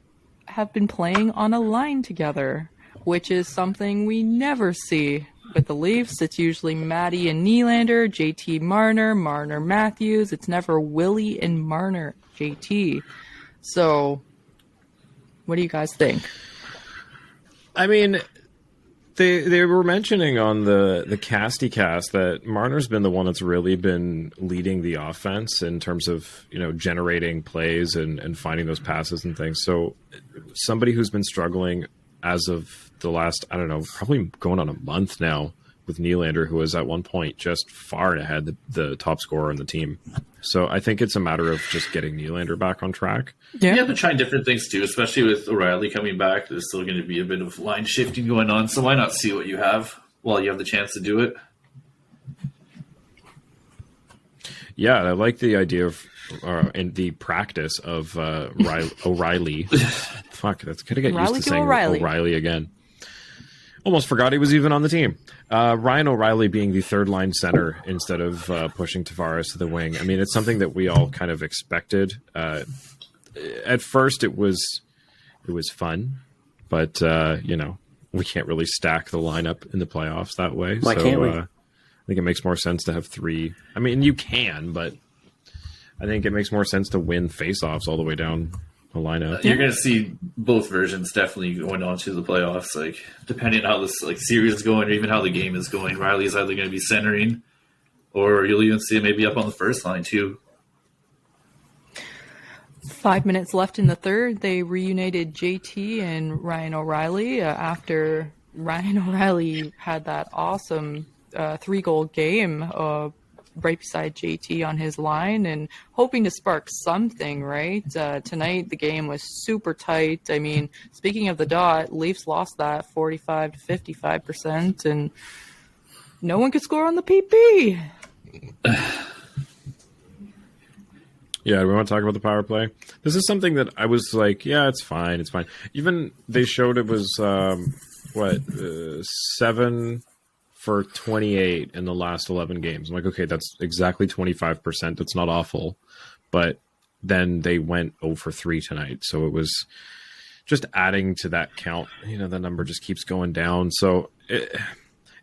have been playing on a line together, which is something we never see with the Leafs. It's usually Matty and Nylander, JT Marner, Marner Matthews. It's never Willie and Marner JT. So, what do you guys think? I mean, they were mentioning on the Casty cast that Marner's been the one that's really been leading the offense in terms of, generating plays and finding those passes and things. So somebody who's been struggling as of the last, I don't know, probably going on a month now with Nylander, who was at one point just far and ahead the top scorer on the team. So I think it's a matter of just getting Nylander back on track. Yeah, but trying different things too, especially with O'Reilly coming back. There's still going to be a bit of line shifting going on, so why not see what you have while you have the chance to do it? Yeah, I like the idea of and the practice of O'Reilly. Fuck, that's gonna get used to saying O'Reilly again. Almost forgot he was even on the team. Ryan O'Reilly being the third line center instead of pushing Tavares to the wing. I mean, it's something that we all kind of expected. At first, it was fun, but we can't really stack the lineup in the playoffs that way. Why can't we? I think it makes more sense to have three. I mean, you can, but I think it makes more sense to win faceoffs all the way down the lineup. You're going to see both versions definitely going on to the playoffs. Like, depending on how this series is going, or even how the game is going, Riley's either going to be centering, or you'll even see it maybe up on the first line too. 5 minutes left in the third. They reunited JT and Ryan O'Reilly after Ryan O'Reilly had that awesome 3-goal game right beside JT on his line and hoping to spark something, right? Tonight, the game was super tight. I mean, speaking of the dot, Leafs lost that 45 to 55%, and no one could score on the PP. Yeah, we want to talk about the power play. This is something that I was like, yeah, it's fine. Even they showed it was, 7 for 28 in the last 11 games. I'm like, okay, that's exactly 25%. That's not awful. But then they went 0 for 3 tonight. So it was just adding to that count. The number just keeps going down. So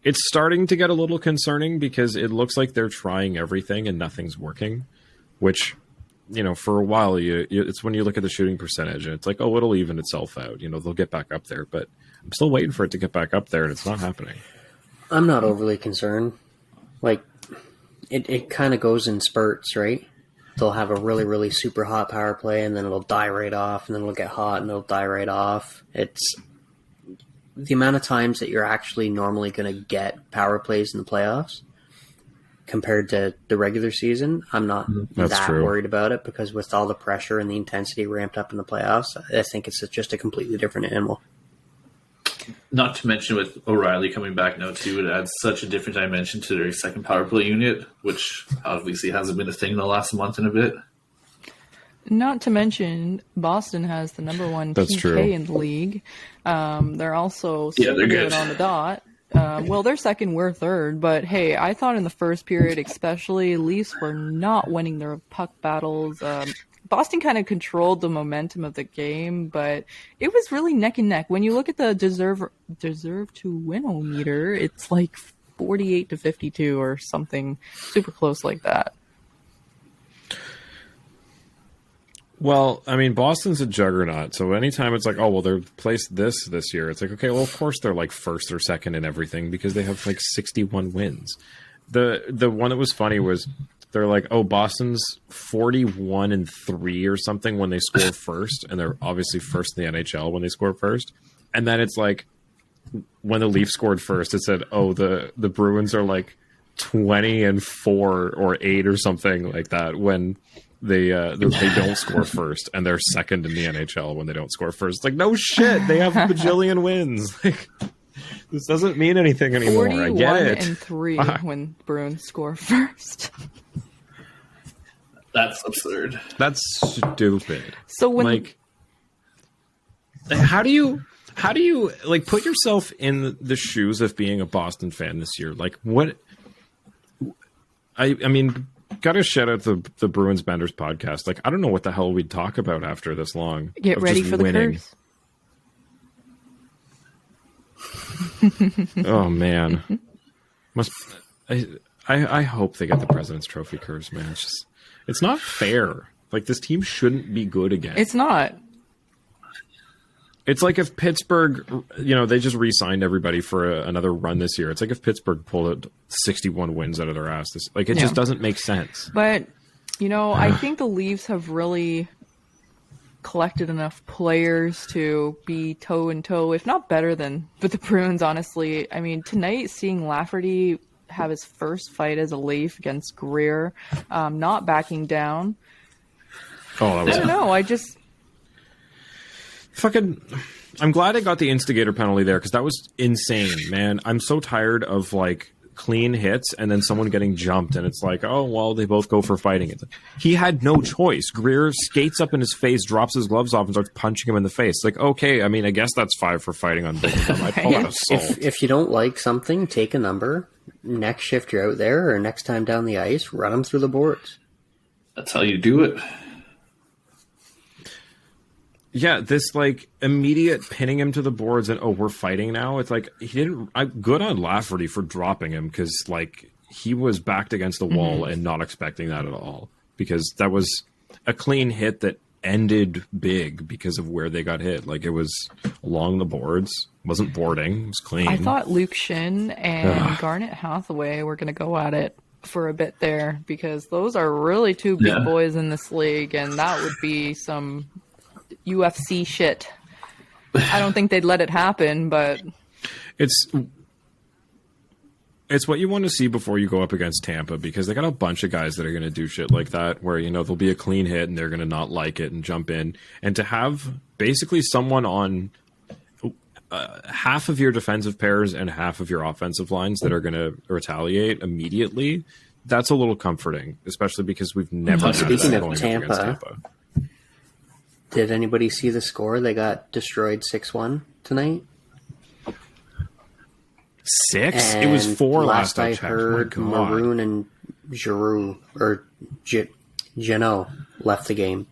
it's starting to get a little concerning because it looks like they're trying everything and nothing's working, which, for a while, it's when you look at the shooting percentage and it's like, oh, it'll even itself out. They'll get back up there. But I'm still waiting for it to get back up there and it's not happening. I'm not overly concerned. Like, it kind of goes in spurts, right? They'll have a really, really super hot power play, and then it'll die right off, and then it'll get hot, and it'll die right off. It's the amount of times that you're actually normally going to get power plays in the playoffs compared to the regular season. I'm not worried about it because with all the pressure and the intensity ramped up in the playoffs, I think it's just a completely different animal. Not to mention with O'Reilly coming back now too, it adds such a different dimension to their second power play unit, which obviously hasn't been a thing in the last month and a bit. Not to mention, Boston has the number 1 That's PK true. in the league. They're also they're good on the dot. Well, they're second, we're third. But hey, I thought in the first period, especially, Leafs were not winning their puck battles. Boston kind of controlled the momentum of the game, but it was really neck and neck. When you look at the deserve to win-o-meter, it's like 48 to 52 or something super close like that. Well, I mean, Boston's a juggernaut, so anytime it's like, oh, well, they're placed this year, it's like, okay, well, of course they're like first or second in everything because they have like 61 wins. The one that was funny was they're like, oh, Boston's 41-3 or something when they score first, and they're obviously first in the NHL when they score first. And then it's like, when the Leafs scored first, it said, oh, the Bruins are like 20-4 or 8 or something like that when they don't score first, and they're second in the NHL when they don't score first. It's like, no shit, they have a bajillion wins. Like, this doesn't mean anything anymore. I get it. 41-3 when Bruins score first. That's absurd. That's stupid. So when like, how do you like put yourself in the shoes of being a Boston fan this year? Like, what? I mean, gotta shout out the Bruins Benders podcast. Like, I don't know what the hell we'd talk about after this long. Get ready for the curse. Oh man, I hope they get the President's Trophy curse, man. It's not fair. Like, this team shouldn't be good again. It's not. It's like if Pittsburgh, they just re-signed everybody for another run this year. It's like if Pittsburgh pulled 61 wins out of their ass. It just doesn't make sense. But, I think the Leafs have really collected enough players to be toe-in-toe, if not better than with the Bruins, honestly. I mean, tonight, seeing Lafferty have his first fight as a Leaf against Greer, not backing down. Oh, that was... I don't know, I just... I'm glad I got the instigator penalty there, because that was insane, man. I'm so tired of like clean hits and then someone getting jumped, and it's like, oh well, they both go for fighting. He had no choice. Greer skates up in his face, drops his gloves off, and starts punching him in the face. It's like, okay, I mean, I guess that's 5 for fighting on both of them. I'd call that assault. If you don't like something, take a number. Next shift you're out there, or next time down the ice, run them through the boards. That's how you do it. Yeah, this like immediate pinning him to the boards and, oh, we're fighting now. It's like, good on Lafferty for dropping him, because like he was backed against the wall and not expecting that at all, because that was a clean hit that ended big because of where they got hit. Like, it was along the boards, wasn't boarding, it was clean. I thought Luke Shin and Garnet Hathaway were going to go at it for a bit there, because those are really two big boys in this league, and that would be some UFC shit. I don't think they'd let it happen, but it's what you want to see before you go up against Tampa, because they got a bunch of guys that are going to do shit like that, where there'll be a clean hit and they're going to not like it and jump in, and to have basically someone on half of your defensive pairs and half of your offensive lines that are going to retaliate immediately, that's a little comforting, especially because we've never had that going up against Tampa. Did anybody see the score? They got destroyed 6-1 tonight. 6? It was 4 last I checked. heard. Maroon and Giroux or Jeannot left the game.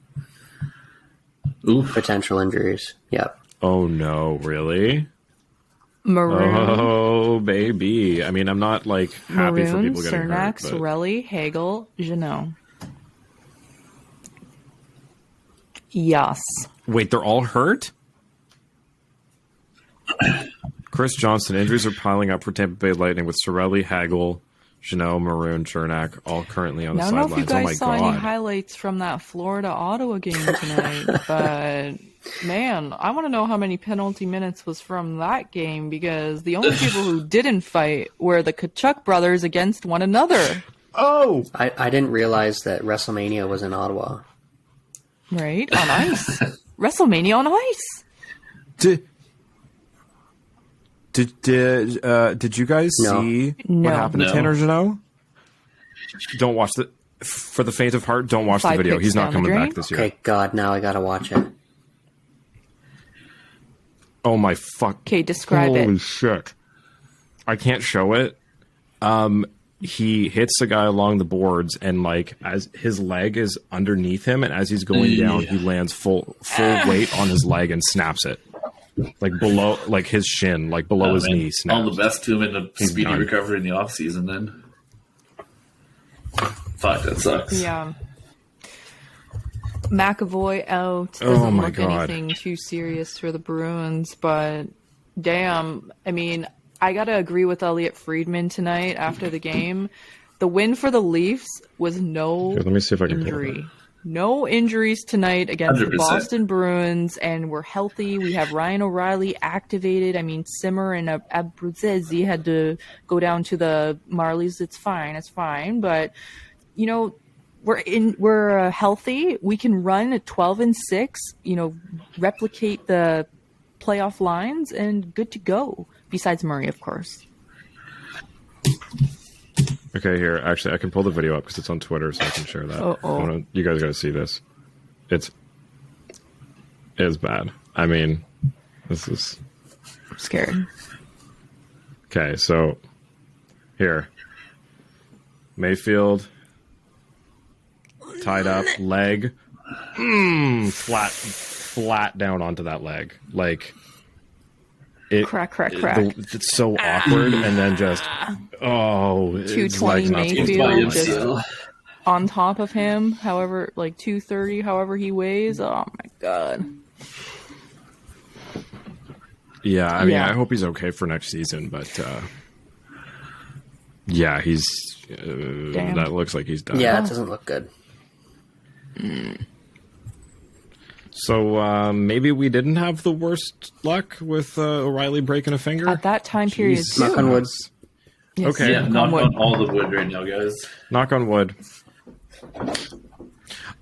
Oof. Potential injuries. Yep. Oh no, really? Maroon. Oh baby. I mean, I'm not like happy for people getting Cernak, hurt. But... Sorelli, Hagel, Jeannot. Yes. Wait, they're all hurt? Chris Johnston, injuries are piling up for Tampa Bay Lightning with Sorelli, Hagel, Jeannot, Maroon, Cernak, all currently on the sidelines. I don't know if you guys saw any highlights from that Florida-Ottawa game tonight, but man, I want to know how many penalty minutes was from that game, because the only people who didn't fight were the Tkachuk brothers against one another. Oh! I didn't realize that WrestleMania was in Ottawa. Right? On ice. WrestleMania on ice. Did you guys see what happened to Tanner Jeannot? Don't watch for the faint of heart, don't watch the video. He's not coming back this year. Okay, God, now I gotta watch it. Oh my fuck. Okay, describe it. Holy shit. I can't show it. He hits a guy along the boards, and like as his leg is underneath him, and as he's going down, he lands full weight on his leg and snaps it. Like below, like his shin, like below his knee. Snaps. All the best to him in a speedy recovery in the off season. Then, fuck, that sucks. Yeah. McAvoy out. Doesn't look anything too serious for the Bruins, but damn, I mean, I gotta agree with Elliot Friedman tonight after the game. The win for the Leafs was no Here, let me see if I can pull it injury. No injuries tonight against the 100%. Boston Bruins, and we're healthy. We have Ryan O'Reilly activated. I mean, Simmer and Abruzzese had to go down to the Marlies. It's fine. But, you know, we're healthy. We can run at 12-6, you know, replicate the playoff lines, and good to go. Besides Murray, of course. Okay, here. Actually, I can pull the video up because it's on Twitter, so I can share that. You guys got to see this. It's bad. I mean, this is... I'm scared. Okay, so here. Mayfield, tied up, leg, flat down onto that leg. Like, Crack. It's so awkward, and then just 220 Mayfield just on top of him. However, like 230, however he weighs. Oh my god. Yeah, I mean, I hope he's okay for next season, but yeah, he's that looks like he's done. Yeah, it doesn't look good. So maybe we didn't have the worst luck with O'Reilly breaking a finger At that time period, Jeez. too. Knock on wood. Yes. Okay, Yeah, knock on all the wood right now, guys. knock on wood.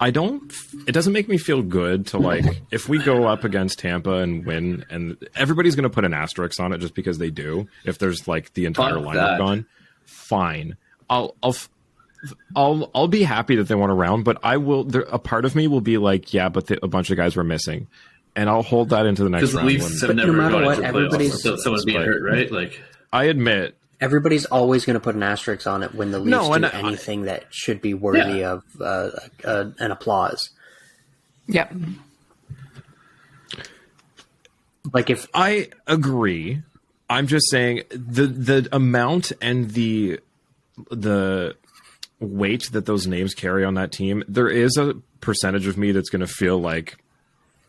It doesn't make me feel good to, like, if we go up against Tampa and win, and everybody's going to put an asterisk on it just because they do. If there's, like, the entire Fuck lineup that. gone, fine. I'll be happy that they won a round, but a part of me will be like, yeah, but a bunch of guys were missing, and I'll hold that into the next Because the round. Leafs have But never no matter gone what, into everybody's- playoffs without someone being hurt, right? Like, I admit, Everybody's always going to put an asterisk on it when the Leafs No, and do anything that should be worthy of an applause. Yeah. Like if I agree. I'm just saying the amount and the weight that those names carry on that team. There is a percentage of me that's going to feel like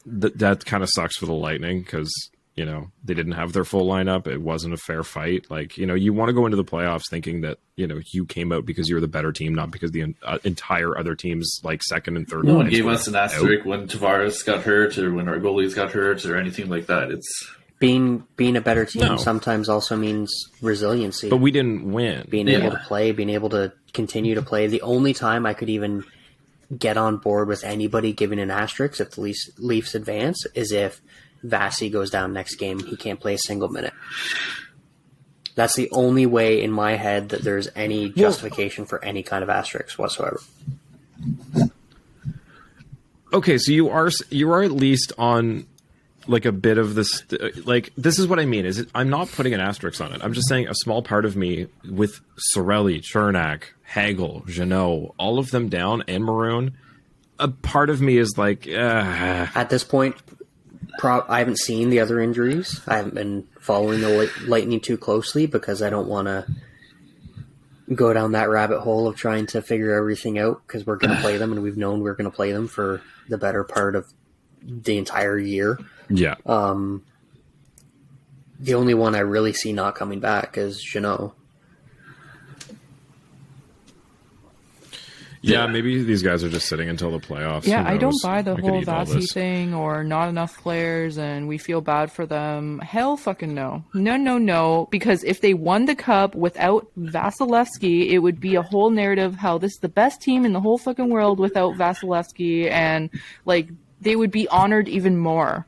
that kind of sucks for the Lightning because, you know, they didn't have their full lineup. It wasn't a fair fight. Like, you know, you want to go into the playoffs thinking that, you know, you came out because you were the better team, not because the entire other team's like second and third. no one lines gave were us an asterisk when Tavares got hurt or when our goalies got hurt or anything like that. It's being a better team No. sometimes also means resiliency. But we didn't win. Being able to play, being able to continue to play. The only time I could even get on board with anybody giving an asterisk if the Leafs advance is if Vasi goes down next game. He can't play a single minute. That's the only way in my head that there's any justification for any kind of asterisk whatsoever. Okay, so you are at least on like a bit of this. Like, this is what I mean. I'm not putting an asterisk on it. I'm just saying a small part of me with Sorelli, Chernak, Hagel, Jeannot, all of them down, and Maroon. A part of me is like, At this point, I haven't seen the other injuries. I haven't been following the Lightning too closely because I don't want to go down that rabbit hole of trying to figure everything out because we're going to play them and we've known we're going to play them for the better part of the entire year. yeah. The only one I really see not coming back is Jeannot. Yeah, maybe these guys are just sitting until the playoffs. Yeah, Who I don't knows? buy the I could whole eat all Vasi this. thing or not enough players and we feel bad for them. Hell fucking no. No. Because if they won the cup without Vasilevsky, it would be a whole narrative how this is the best team in the whole fucking world without Vasilevsky, and like they would be honored even more.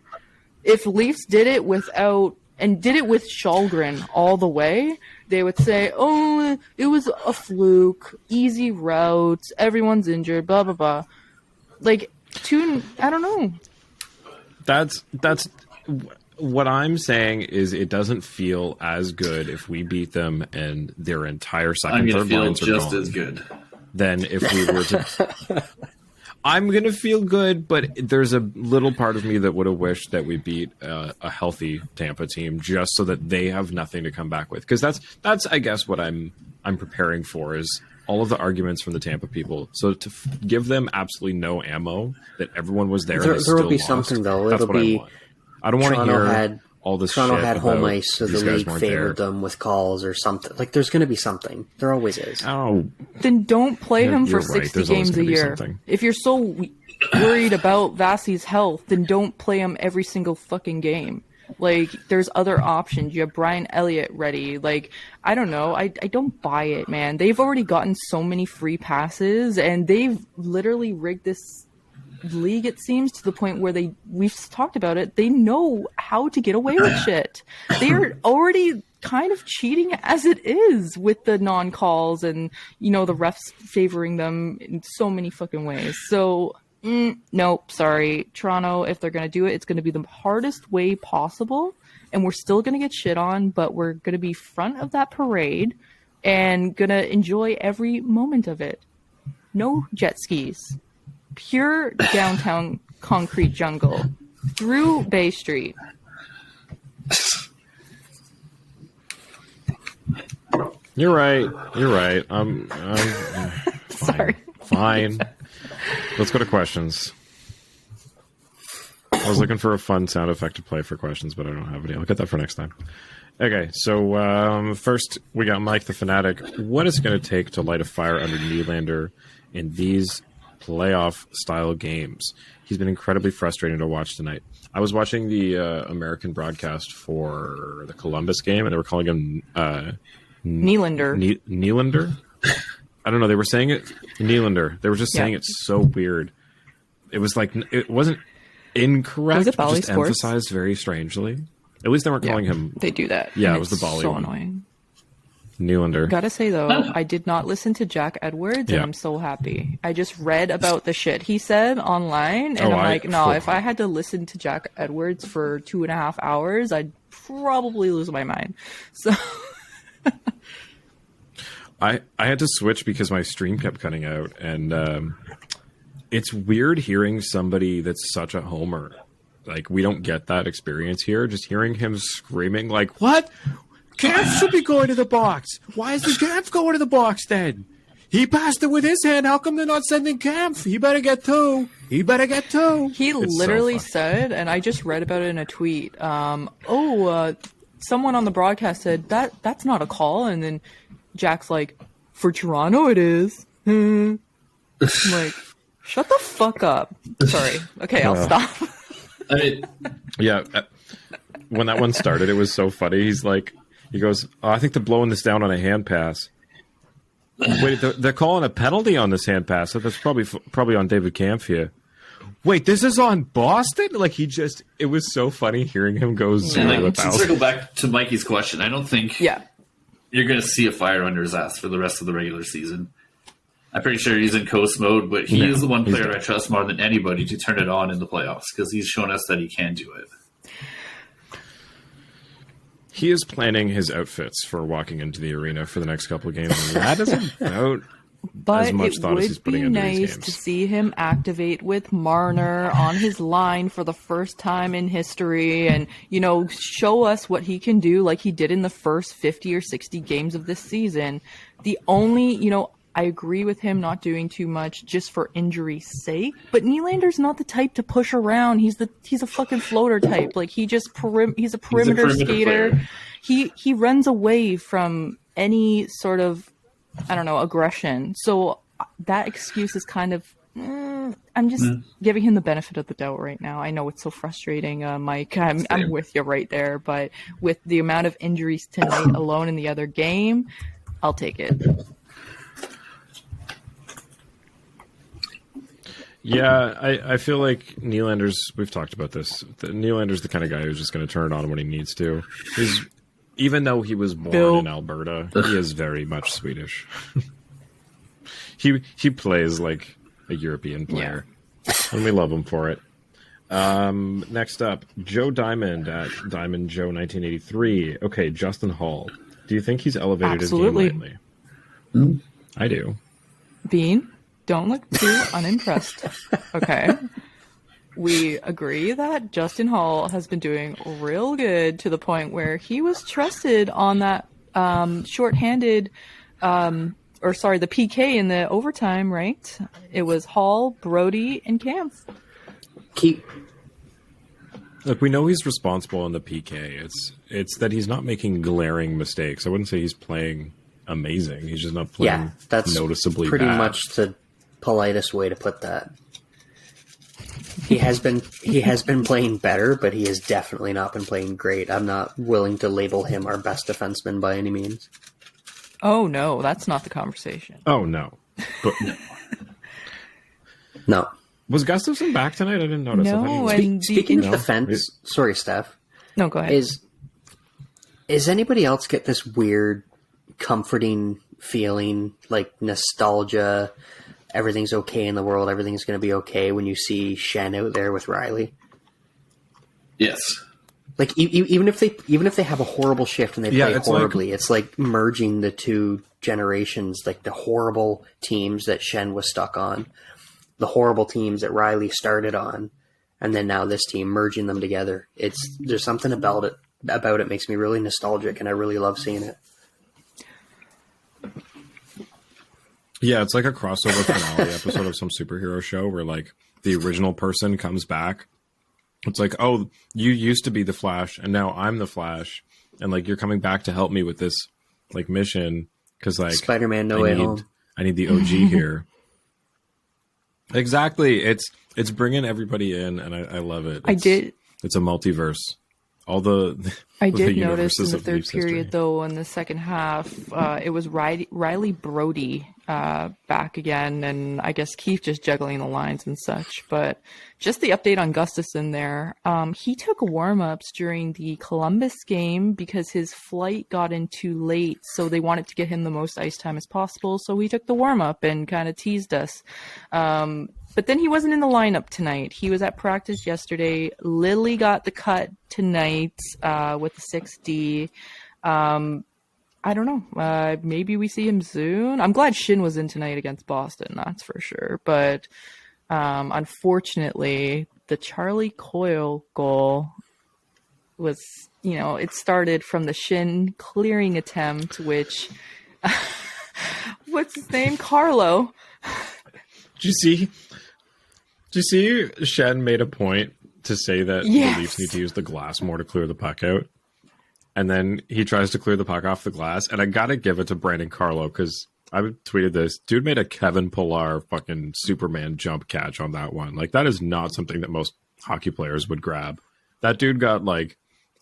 If Leafs did it without and did it with Shalgren all the way, they would say, oh, it was a fluke, easy routes, everyone's injured, blah, blah, blah. Like, I don't know. That's what I'm saying is it doesn't feel as good if we beat them and their entire second, I'm going third to feel lines are just gone as good. than if we were to. I'm going to feel good, but there's a little part of me that would have wished that we beat a healthy Tampa team just so that they have nothing to come back with. Because that's I guess what I'm preparing for is all of the arguments from the Tampa people. So to give them absolutely no ammo, that everyone was there. There and they will still be lost, something though. That's It'll what be. I want. I don't want to Toronto hear had all this Toronto shit had home about ice, so the these guys league weren't favored there. them with calls or something. Like, there's going to be something. There always is. Oh, Then don't play him for you're right. 60 There's always games a gonna be year. something. If you're so worried about Vasi's health, then don't play him every single fucking game. Like, there's other options. You have Brian Elliott ready. Like, I don't know. I don't buy it, man. They've already gotten so many free passes, and they've literally rigged this league, it seems, to the point where we've talked about it, they know how to get away with shit. They're already kind of cheating as it is with the non-calls and, the refs favoring them in so many fucking ways. So, nope, sorry. Toronto, if they're going to do it, it's going to be the hardest way possible, and we're still going to get shit on, but we're going to be front of that parade and going to enjoy every moment of it. No jet skis. Pure downtown concrete jungle through Bay Street. You're right. I'm Sorry. Fine. Let's go to questions. I was looking for a fun sound effect to play for questions, but I don't have any. I'll get that for next time. Okay, so first we got Mike the Fanatic. What is it going to take to light a fire under Nylander in these playoff-style games? He's been incredibly frustrating to watch tonight. I was watching the American broadcast for the Columbus game, and they were calling him Nylander. Nylander? I don't know. They were saying it Nylander. They were just saying it so weird. It was like it wasn't incorrect. Was it but Bally just Sports? emphasized very strangely. At least they weren't calling him They do that. Yeah, and it was the it's Bally so one. annoying. Nylander. Gotta say though, I did not listen to Jack Edwards, and I'm so happy. I just read about the shit he said online, and I'm like, no, if I had to listen to Jack Edwards for 2.5 hours, I'd probably lose my mind. So I had to switch because my stream kept cutting out, and it's weird hearing somebody that's such a homer. Like, we don't get that experience here. Just hearing him screaming like, what? Kampf should be going to the box. Why is the Kampf going to the box then? He passed it with his hand. How come they're not sending Kampf? He better get two. He better get two. he literally said, and I just read about it in a tweet, someone on the broadcast said, that's not a call, and then Jack's like, for Toronto it is. I'm like, shut the fuck up. Sorry. Okay, I'll stop. I mean, Yeah. When that one started, it was so funny. He goes, oh, I think they're blowing this down on a hand pass. Wait, they're calling a penalty on this hand pass. So that's probably on David Kampf here. Wait, this is on Boston? Like, it was so funny hearing him go zero to to 1,000. circle back to Mikey's question, I don't think Yeah. you're going to see a fire under his ass for the rest of the regular season. I'm pretty sure he's in coast mode, but he is the one player I trust more than anybody to turn it on in the playoffs because he's shown us that he can do it. He is planning his outfits for walking into the arena for the next couple of games. And that is about But as much it thought as he's would putting be into these nice games. to see him activate with Marner on his line for the first time in history and, show us what he can do like he did in the first 50 or 60 games of this season. The only, I agree with him not doing too much just for injury's sake, but Nylander's not the type to push around. He's a fucking floater type. Like, he's a perimeter skater. player. He runs away from any sort of, I don't know, aggression. So that excuse is kind of, I'm just giving him the benefit of the doubt right now. I know it's so frustrating, Mike. I'm with you right there, but with the amount of injuries tonight alone in the other game, I'll take it. Yeah, I feel like Nylander's, we've talked about this, Nylander's the kind of guy who's just going to turn it on when he needs to. Even though he was born in Alberta, he is very much Swedish. He plays like a European player, and we love him for it. Next up, Joe Diamond at Diamond Joe 1983. Okay, Justin Hall. Do you think he's elevated Absolutely. his game lately? I do. Biehn, don't look too unimpressed. Okay. We agree that Justin Hall has been doing real good to the point where he was trusted on that shorthanded, the PK in the overtime, right? It was Hall, Brody, and Kampf. Keep Look, we know he's responsible in the PK. It's that he's not making glaring mistakes. I wouldn't say he's playing amazing. He's just not playing that's noticeably pretty bad. much the politest way to put that. He has been playing better, but he has definitely not been playing great. I'm not willing to label him our best defenseman by any means. Oh no, that's not the conversation. Oh no. But No. was Gustafsson back tonight? I didn't notice. I thought he No, was. and Speaking of No. defense, sorry, Steph. no, go ahead. Is anybody else get this weird, comforting feeling, like nostalgia? Everything's okay in the world. Everything's going to be okay when you see Shen out there with Riley. Yes. Like even if they have a horrible shift and they play it's horribly, it's like merging the two generations, like the horrible teams that Shen was stuck on, the horrible teams that Riley started on, and then now this team, merging them together. There's something about it makes me really nostalgic, and I really love seeing it. Yeah, it's like a crossover finale episode of some superhero show where like the original person comes back. It's like, oh, you used to be the Flash and now I'm the Flash, and like you're coming back to help me with this like mission because like Spider-Man No Way Home. I need the OG here. Exactly, it's bringing everybody in, and I love it. It's a multiverse. I did notice in the third period, though, in the second half, it was Riley Brody back again, and I guess Keith just juggling the lines and such. But just the update on Gustafsson there. He took warm-ups during the Columbus game because his flight got in too late, so they wanted to get him the most ice time as possible. So he took the warm-up and kind of teased us. But then he wasn't in the lineup tonight. He was at practice yesterday. Lily got the cut tonight with the 6D. I don't know. Maybe we see him soon. I'm glad Shin was in tonight against Boston, that's for sure. But unfortunately, the Charlie Coyle goal was, it started from the Shin clearing attempt, which, what's his name? Carlo. Did you see Shen made a point to say that the Leafs need to use the glass more to clear the puck out? And then he tries to clear the puck off the glass. And I got to give it to Brandon Carlo because I tweeted this. Dude made a Kevin Pillar fucking Superman jump catch on that one. Like, that is not something that most hockey players would grab. That dude got like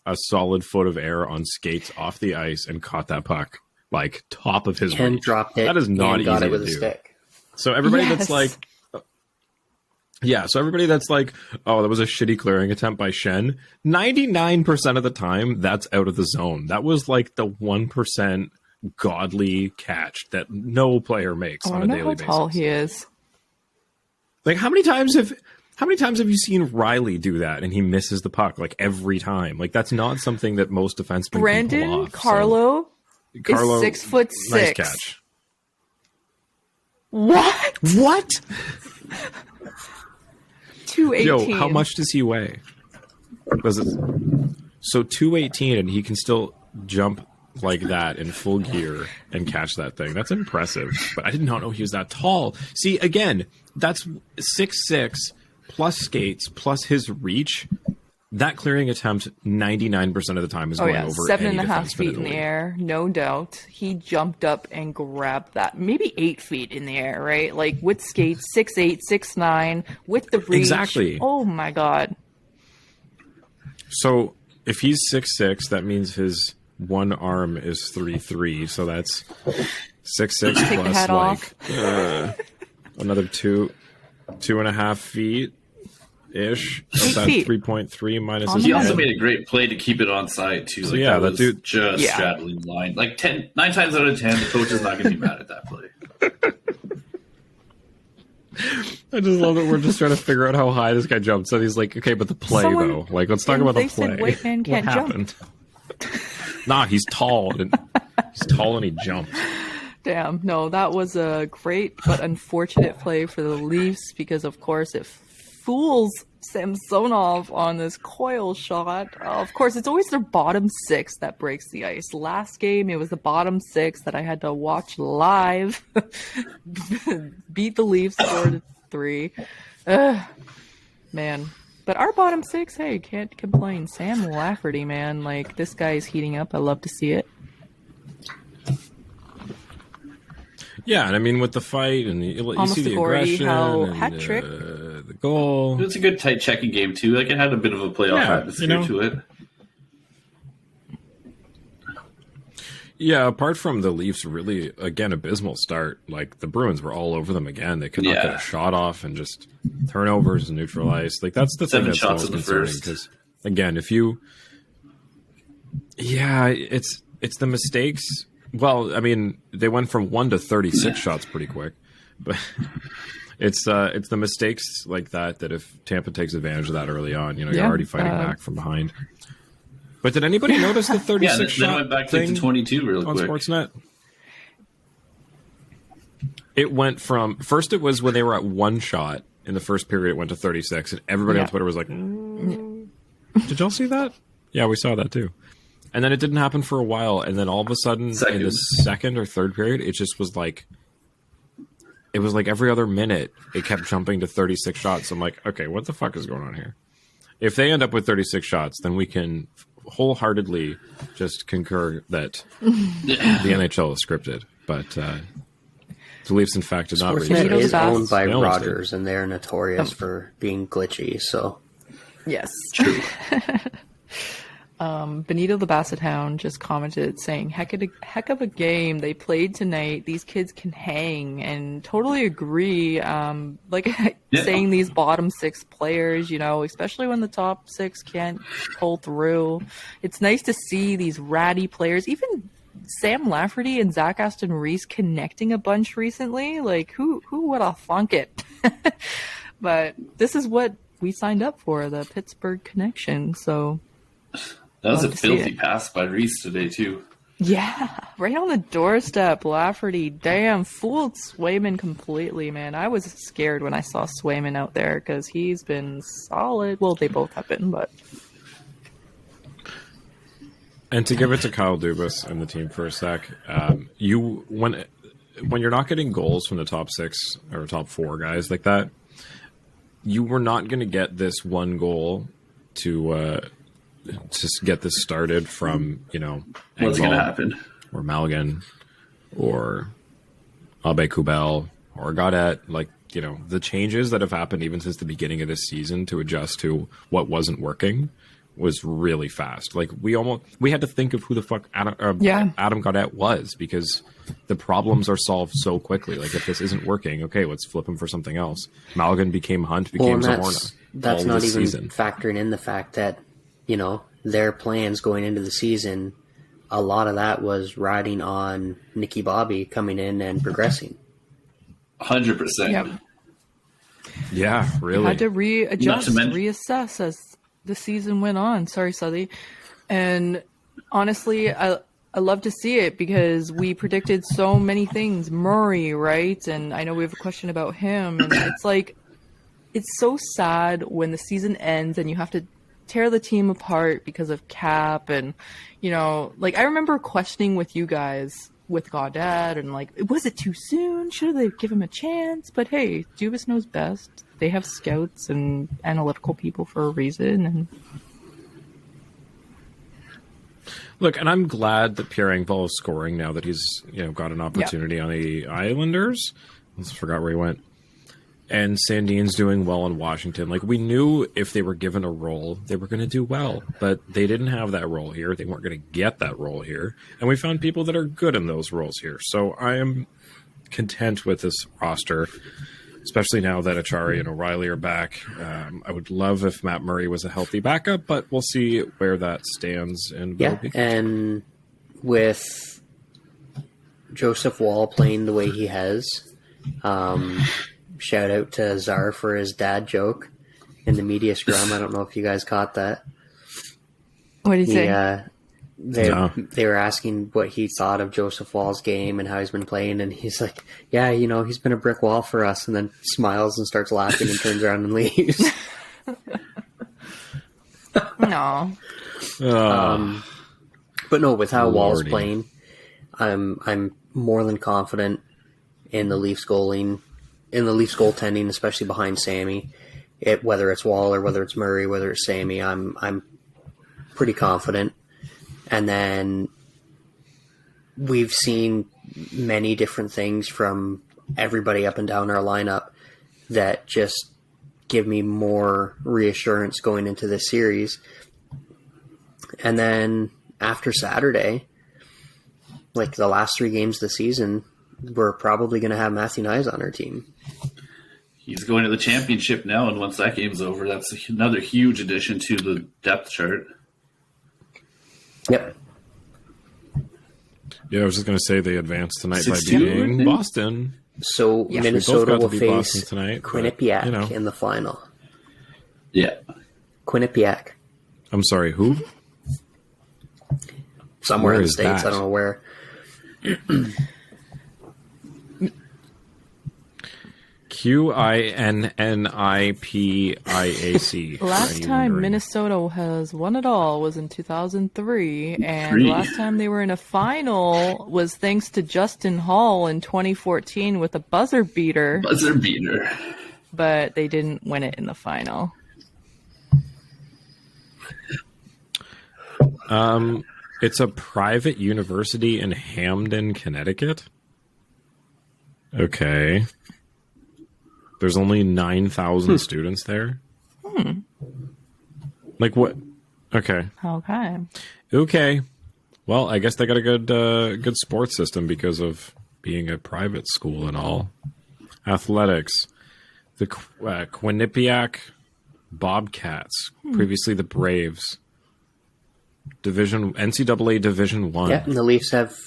a solid foot of air on skates off the ice and caught that puck like top of his And reach. dropped it. That is not and got easy it with to a do. stick. So everybody Yes. that's like, so everybody that's like, oh, that was a shitty clearing attempt by Shen. 99% of the time, that's out of the zone. That was like the 1% godly catch that no player makes on a daily basis. How tall he is. Like, how many times have you seen Riley do that and he misses the puck like every time? Like, that's not something that most defensemen can pull Brandon off. Carlo is 6'6". Nice catch. What? What? 218. Yo, how much does he weigh? So 218, and he can still jump like that in full gear and catch that thing. That's impressive. But I did not know he was that tall. See, again, that's 6'6", plus skates, plus his reach. That clearing attempt, 99% of the time, is going over 7.5 feet in the air, no doubt. He jumped up and grabbed that. Maybe 8 feet in the air, right? Like with skates, 6'8", 6'9", with the reach. Exactly. Oh my god. So if he's 6'6", that means his one arm is 3'3", so that's 6'6" Take the plus hat like off. Another 2.5 feet. Ish. 8 That's feet. 3.3 minus his He also head. made a great play to keep it on side too. So Like, yeah, that was dude- just straddling the line. Like 9 times out of 10, the coach is not going to be mad at that play. I just love that we're just trying to figure out how high this guy jumped. So he's like, okay, but the play Someone- though. Like, let's talk and about the they play. said white man can't what jump. happened? Nah, he's tall. He's tall and he jumped. Damn. No, that was a great but unfortunate play for the Leafs because, of course, it fools Samsonov on this coil shot. Of course, it's always their bottom six that breaks the ice. Last game, it was the bottom six that I had to watch live. Beat the Leafs 4-3. Man, But our bottom six, hey, can't complain. Sam Lafferty, man, like this guy is heating up. I love to see it. Yeah, and I mean with the fight and you see the aggression and hat trick. The goal. It's a good tight checking game too. Like it had a bit of a playoff atmosphere to it. Yeah, apart from the Leafs' really, again, abysmal start, like the Bruins were all over them again. They could not get a shot off and just turnovers and neutralized. Like that's the thing that's most concerning. Because again, if you, it's the mistakes. Well, I mean, they went from 1 to 36 shots pretty quick, but it's the mistakes like that if Tampa takes advantage of that early on, you're already fighting back from behind. But did anybody notice the 36 shot then went back thing to 22 real on quick. Sportsnet? It went from first it was when they were at 1 shot in the first period. It went to 36, and everybody on Twitter was like, "Did y'all see that?" Yeah, we saw that too. And then it didn't happen for a while, and then all of a sudden in the second or third period, it just was like it was like every other minute it kept jumping to 36 shots. I'm like, okay, what the fuck is going on here? If they end up with 36 shots, then we can wholeheartedly just concur that the NHL is scripted. But the Leafs, in fact, did not reach Sportsnet is Best. owned by Rogers, and they're notorious for being glitchy. So Yes. True. Benito the Basset Hound just commented saying, heck of a game they played tonight. These kids can hang, and totally agree. Saying these bottom 6 players, especially when the top 6 can't pull through. It's nice to see these ratty players, even Sam Lafferty and Zach Aston Reese connecting a bunch recently. Like who would have thunk it? But this is what we signed up for, the Pittsburgh connection. So that was a filthy pass by Reese today, too. Yeah, right on the doorstep. Lafferty, damn, fooled Swayman completely, man. I was scared when I saw Swayman out there because he's been solid. Well, they both have been, but. And to give it to Kyle Dubas and the team for a sec, when you're not getting goals from the top 6 or top 4 guys like that, you were not going to get this one goal to get this started from, What's going to happen? Or Malgin or Abe Kubel or Gaudette. Like, the changes that have happened even since the beginning of this season to adjust to what wasn't working was really fast. Like we had to think of who the fuck Adam Gaudette was, because the problems are solved so quickly. Like if this isn't working, okay, let's flip him for something else. Malgin became Hunt, became Zahorna. That's not even factoring in the fact that, their plans going into the season, a lot of that was riding on Nicky Bobby coming in and progressing. 100%. Yep. Yeah, really. Had to readjust, reassess as the season went on. Sorry, Suthy. And honestly, I love to see it because we predicted so many things. Murray, right? And I know we have a question about him. And it's like, it's so sad when the season ends and you have to tear the team apart because of cap. And, I remember questioning with you guys with Gaudette and was it too soon? Should they give him a chance? But hey, Dubas knows best. They have scouts and analytical people for a reason. And look, and I'm glad that Pierre Engvall is scoring now that he's got an opportunity on the Islanders. I forgot where he went. And Sandin's doing well in Washington. Like, we knew if they were given a role, they were going to do well. But they didn't have that role here. They weren't going to get that role here. And we found people that are good in those roles here. So I am content with this roster, especially now that Achari and O'Reilly are back. I would love if Matt Murray was a healthy backup, but we'll see where that stands. And with Joseph Wall playing the way he has, shout out to Czar for his dad joke in the media scrum. I don't know if you guys caught that. What did he say? They were asking what he thought of Joseph Wall's game and how he's been playing, and he's like, yeah, he's been a brick wall for us, and then smiles and starts laughing and turns around and leaves. No. But no, with how Wall's playing, I'm more than confident in the Leafs goaltending, especially behind Sammy. whether it's Wall or whether it's Murray, whether it's Sammy, I'm pretty confident. And then we've seen many different things from everybody up and down our lineup that just give me more reassurance going into this series. And then after Saturday, like the last 3 games of the season, we're probably going to have Matthew Nyes on our team. He's going to the championship now, and once that game's over, that's another huge addition to the depth chart. Yep. Yeah, I was just going to say they advanced tonight by 6-2, beating Boston. So Yeah. Minnesota We both got will to beat face Boston tonight, but, Quinnipiac you know. in the final. Yeah. Quinnipiac. I'm sorry, who? Somewhere Where in the is States, that? I don't know where. Quinnipiac. Last time Minnesota has won it all was in 2003, and Three. the last time they were in a final was thanks to Justin Hall in 2014 with a buzzer beater, Buzzer beater. but they didn't win it in the final. It's a private university in Hamden, Connecticut. Okay. There's only 9,000 students there. Like what? Okay. Okay. Okay. Well, I guess they got a good sports system because of being a private school and all. Athletics. The Quinnipiac Bobcats, previously the Braves. NCAA Division 1. Yeah, and the Leafs have...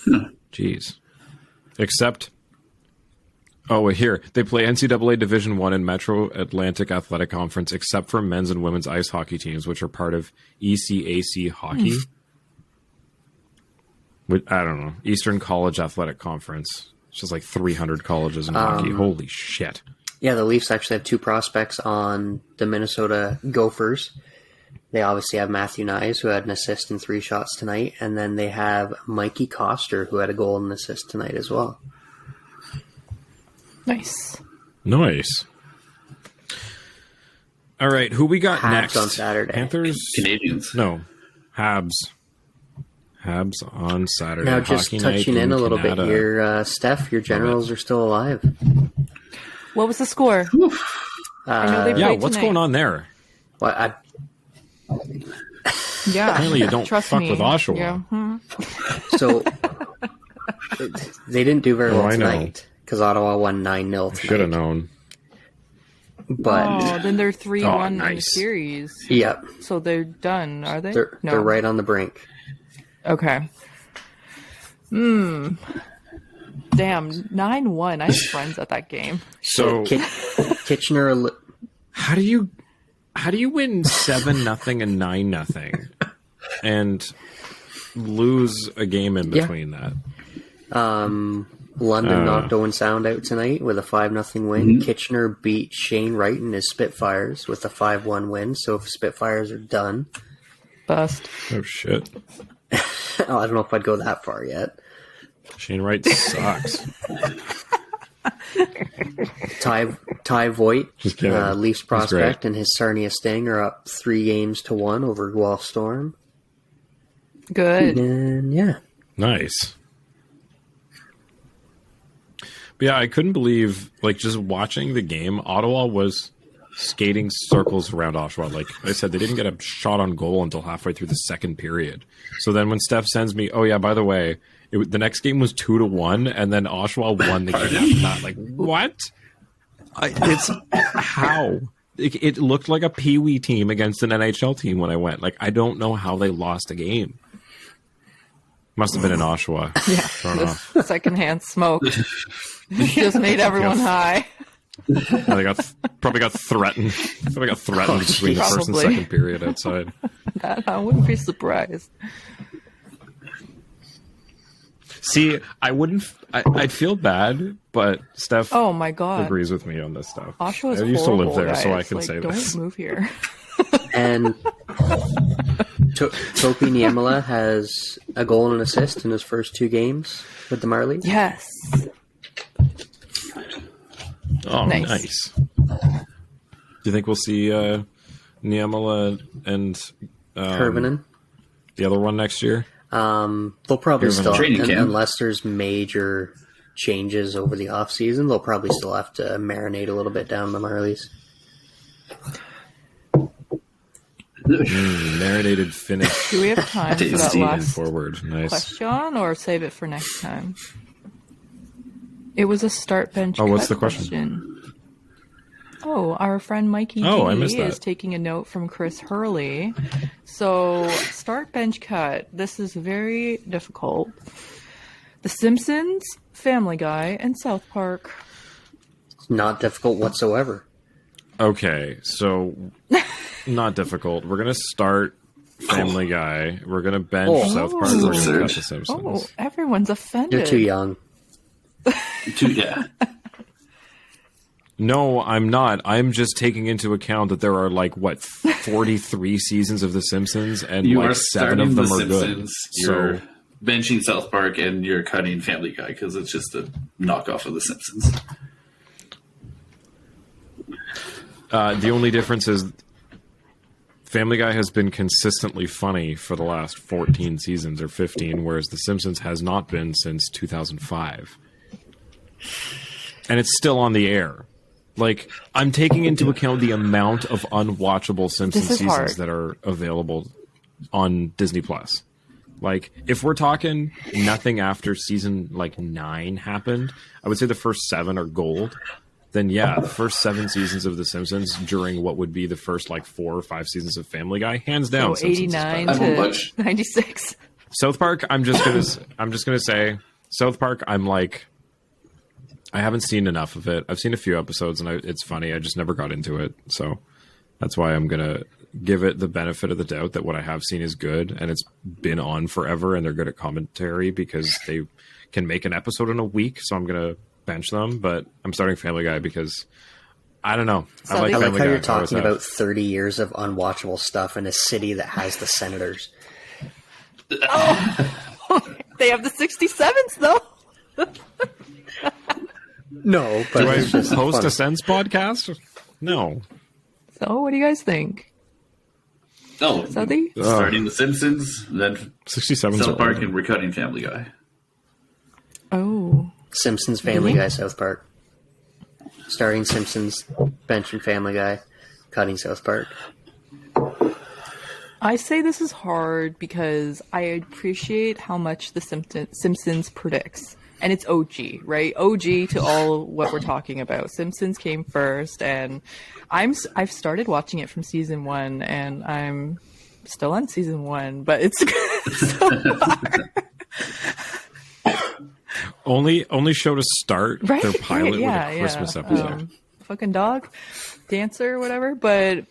Jeez. Except... Oh, here. They play NCAA Division 1 and Metro Atlantic Athletic Conference, except for men's and women's ice hockey teams, which are part of ECAC hockey. I don't know. Eastern College Athletic Conference. It's just like 300 colleges in hockey. Holy shit. Yeah, the Leafs actually have 2 prospects on the Minnesota Gophers. They obviously have Matthew Nyes, who had an assist and 3 shots tonight, and then they have Mikey Koster, who had a goal and an assist tonight as well. Nice. Nice. All right, who we got Habs next? on Saturday. Panthers? Canadians. No. Habs. Habs on Saturday. Now, just Hockey night touching in a little Canada. bit here, Steph, your Generals are still alive. What was the score? I know they Yeah, played what's tonight. going on there? Well, Yeah. Apparently you don't Trust fuck me. with Oshawa. Yeah. so they didn't do very well I know. tonight because Ottawa won 9-0 Should have tonight. known. But, Oh, then they're 3-1 in the nice. series. yep, So they're done, are they? they're right on the brink. Okay. Damn, 9-1. I had friends at that game. So Kitchener... how do you win 7-0 and 9-0 and lose a game in Yeah. between that? London knocked Owen Sound out tonight with a 5-0 win. Kitchener beat Shane Wright and his Spitfires with a 5-1 win. So if Spitfires are done, Bust. Oh shit. I don't know if I'd go that far yet. Shane Wright sucks. Ty Voigt, Just kidding. Leafs He's prospect, great. and his Sarnia Sting are up 3-1 over Guelph Storm. Good. And yeah, Nice. But yeah, I couldn't believe, like, just watching the game, Ottawa was skating circles around Oshawa. Like I said, they didn't get a shot on goal until halfway through the second period. So then when Steph sends me, oh yeah, by the way, the next game was 2-1, and then Oshawa won the game after that. Like, what? It's how? It looked like a Pee-wee team against an NHL team when I went. Like, I don't know how they lost a game. Must have been in Oshawa. Yeah. Thrown off. This secondhand smoke just made everyone high. Yeah, they probably got threatened. Probably got threatened between the first and Probably. second period outside. That I wouldn't be surprised. See, I'd feel bad, but Steph Oh my god. agrees with me on this stuff. Oshawa's I used to live horrible, there, so I guys. can Like, say don't this. move here. and Topi Niemela has a goal and an assist in his first 2 games with the Marlies. Yes. Oh, Nice. nice. you think we'll see Niemela and Hirvonen. the other one next year? They'll probably Hirvonen. still, Training camp. unless there's major changes over the off season, they'll probably still have to marinate a little bit down the Marlies. Marinated finish. Do we have time for that Tasty. last Forward. Nice. question, or save it for next time? It was a start bench. Oh, what's cut the question? Oh, our friend Mikey Oh, I G missed that. is taking a note from Chris Hurley. So, start bench cut. This is very difficult. The Simpsons, Family Guy, and South Park. It's not difficult whatsoever. Okay, so not difficult. We're gonna start Family Guy. We're gonna bench South Park. We're gonna Absurd. cut The Simpsons. Oh, everyone's offended. You're too young. Yeah. No, I'm not. I'm just taking into account that there are 43 seasons of The Simpsons, and You are 7 starting of them The are Simpsons, good. you're So benching South Park, and you're cutting Family Guy because it's just a knockoff of The Simpsons. the only difference is Family Guy has been consistently funny for the last 14 seasons or 15, whereas The Simpsons has not been since 2005. And it's still on the air. I'm taking into account the amount of unwatchable Simpsons This is seasons hard. that are available on Disney Plus. If we're talking nothing after season 9 happened, I would say the first 7 are gold. Then the first 7 seasons of The Simpsons during what would be the first 4 or 5 seasons of Family Guy, hands down. So Simpsons is 89 better. I won't to budge. 96. South Park. I'm just gonna say South Park. I haven't seen enough of it. I've seen a few episodes, and it's funny. I just never got into it, so that's why I'm gonna give it the benefit of the doubt that what I have seen is good, and it's been on forever, and they're good at commentary because they can make an episode in a week. So I'm gonna bench them, but I'm starting Family Guy because I don't know. So I like they- I like Family how Guy. you're I always talking have. about 30 years of unwatchable stuff in a city that has the Senators. They have the 67s, though. No, but Do I it's just host fun. a Sense podcast? No. So, what do you guys think? No, Suthy? starting The Simpsons, then 67s South are Park, older. and we're cutting Family Guy. Oh. Simpsons, Family Guy, South Park. Starting Simpsons, benching Family Guy, cutting South Park. I say this is hard because I appreciate how much the Simpsons predicts. And it's OG, right? OG to all what we're talking about. Simpsons came first, and I've started watching it from season 1, and I'm still on season 1, but it's so hard. Only show to start Right? their pilot Yeah, with a Christmas yeah. episode. Fucking dog, dancer, whatever. But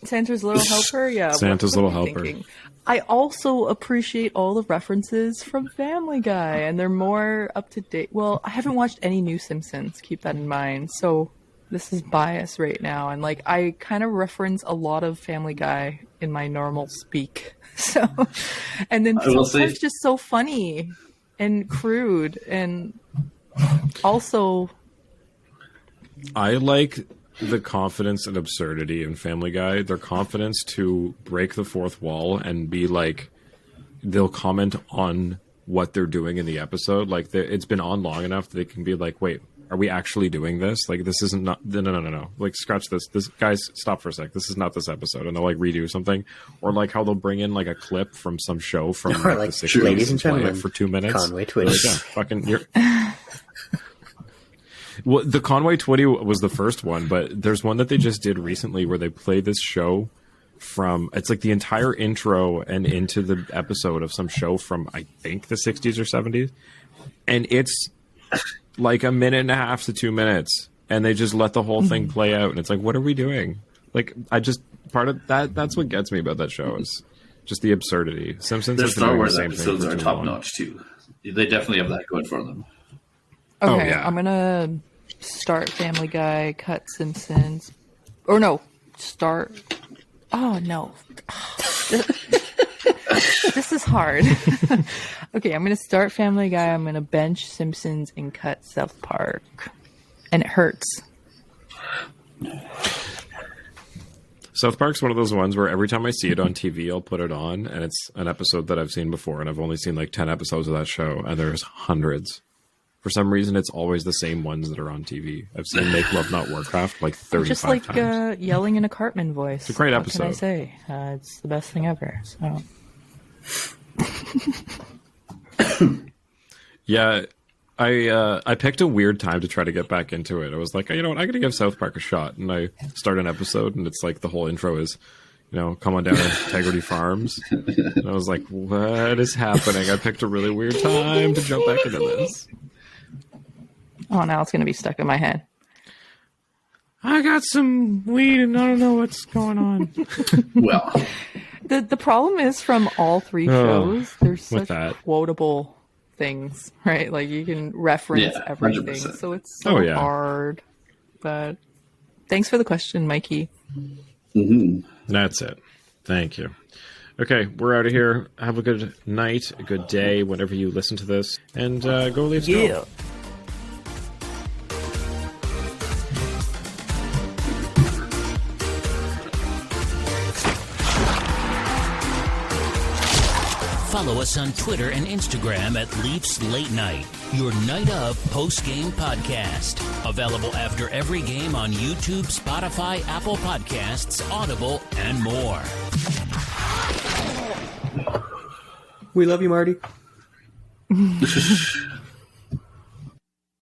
Santa's Little Helper, yeah. Santa's what Little are you Helper. thinking? I also appreciate all the references from Family Guy, and they're more up to date. Well, I haven't watched any new Simpsons, keep that in mind. So this is bias right now. And I kind of reference a lot of Family Guy in my normal speak. So, and then I will South Park's say- just so funny and crude, and also I like the confidence and absurdity in Family Guy. Their confidence to break the fourth wall and be they'll comment on what they're doing in the episode. It's been on long enough that they can be wait, are we actually doing this? This isn't no. Scratch this. This guys, stop for a sec. This is not this episode, and they'll redo something, or how they'll bring in a clip from some show from Or the 60s ladies and play it gentlemen, for 2 minutes. Conway They're Twitty. yeah, fucking you're. Well, the Conway Twitty was the first one, but there's one that they just did recently where they play this show from, it's the entire intro and into the episode of some show from, I think, the 60s or 70s. And it's a minute and a half to 2 minutes. And they just let the whole thing play out. And it's what are we doing? Part of that's what gets me about that show is just the absurdity. Simpsons Their has been Star doing Wars the same thing episodes for are too top long. notch too. They definitely have that going for them. Oh, okay, yeah. I'm gonna start Family Guy, cut Simpsons, or no, start. Oh no, this is hard. Okay, I'm gonna start Family Guy. I'm gonna bench Simpsons and cut South Park, and it hurts. South Park's one of those ones where every time I see it on TV, I'll put it on, and it's an episode that I've seen before, and I've only seen like 10 episodes of that show, and there's hundreds. For some reason, it's always the same ones that are on TV. I've seen Make Love Not Warcraft like 35 just like times. yelling in a Cartman voice. It's a great what episode. What can I say? It's the best thing ever. So. Yeah, I picked a weird time to try to get back into it. I was like, you know what, I'm going to give South Park a shot. And I start an episode, and it's like the whole intro is, you know, come on down to Integrity Farms. And I was like, what is happening? I picked a really weird time to jump back into this. Oh, now it's going to be stuck in my head. I got some weed, and I don't know what's going on. Well, The problem is from all three shows, there's such that. quotable things, right? Like you can reference everything. 100%. So it's so Oh, yeah. hard. But thanks for the question, Mikey. That's it. Thank you. Okay, we're out of here. Have a good night, a good day, whenever you listen to this. And go Leafs. Go. Follow us on Twitter and Instagram at Leafs Late Night, your night of post-game podcast. Available after every game on YouTube, Spotify, Apple Podcasts, Audible, and more. We love you, Marty.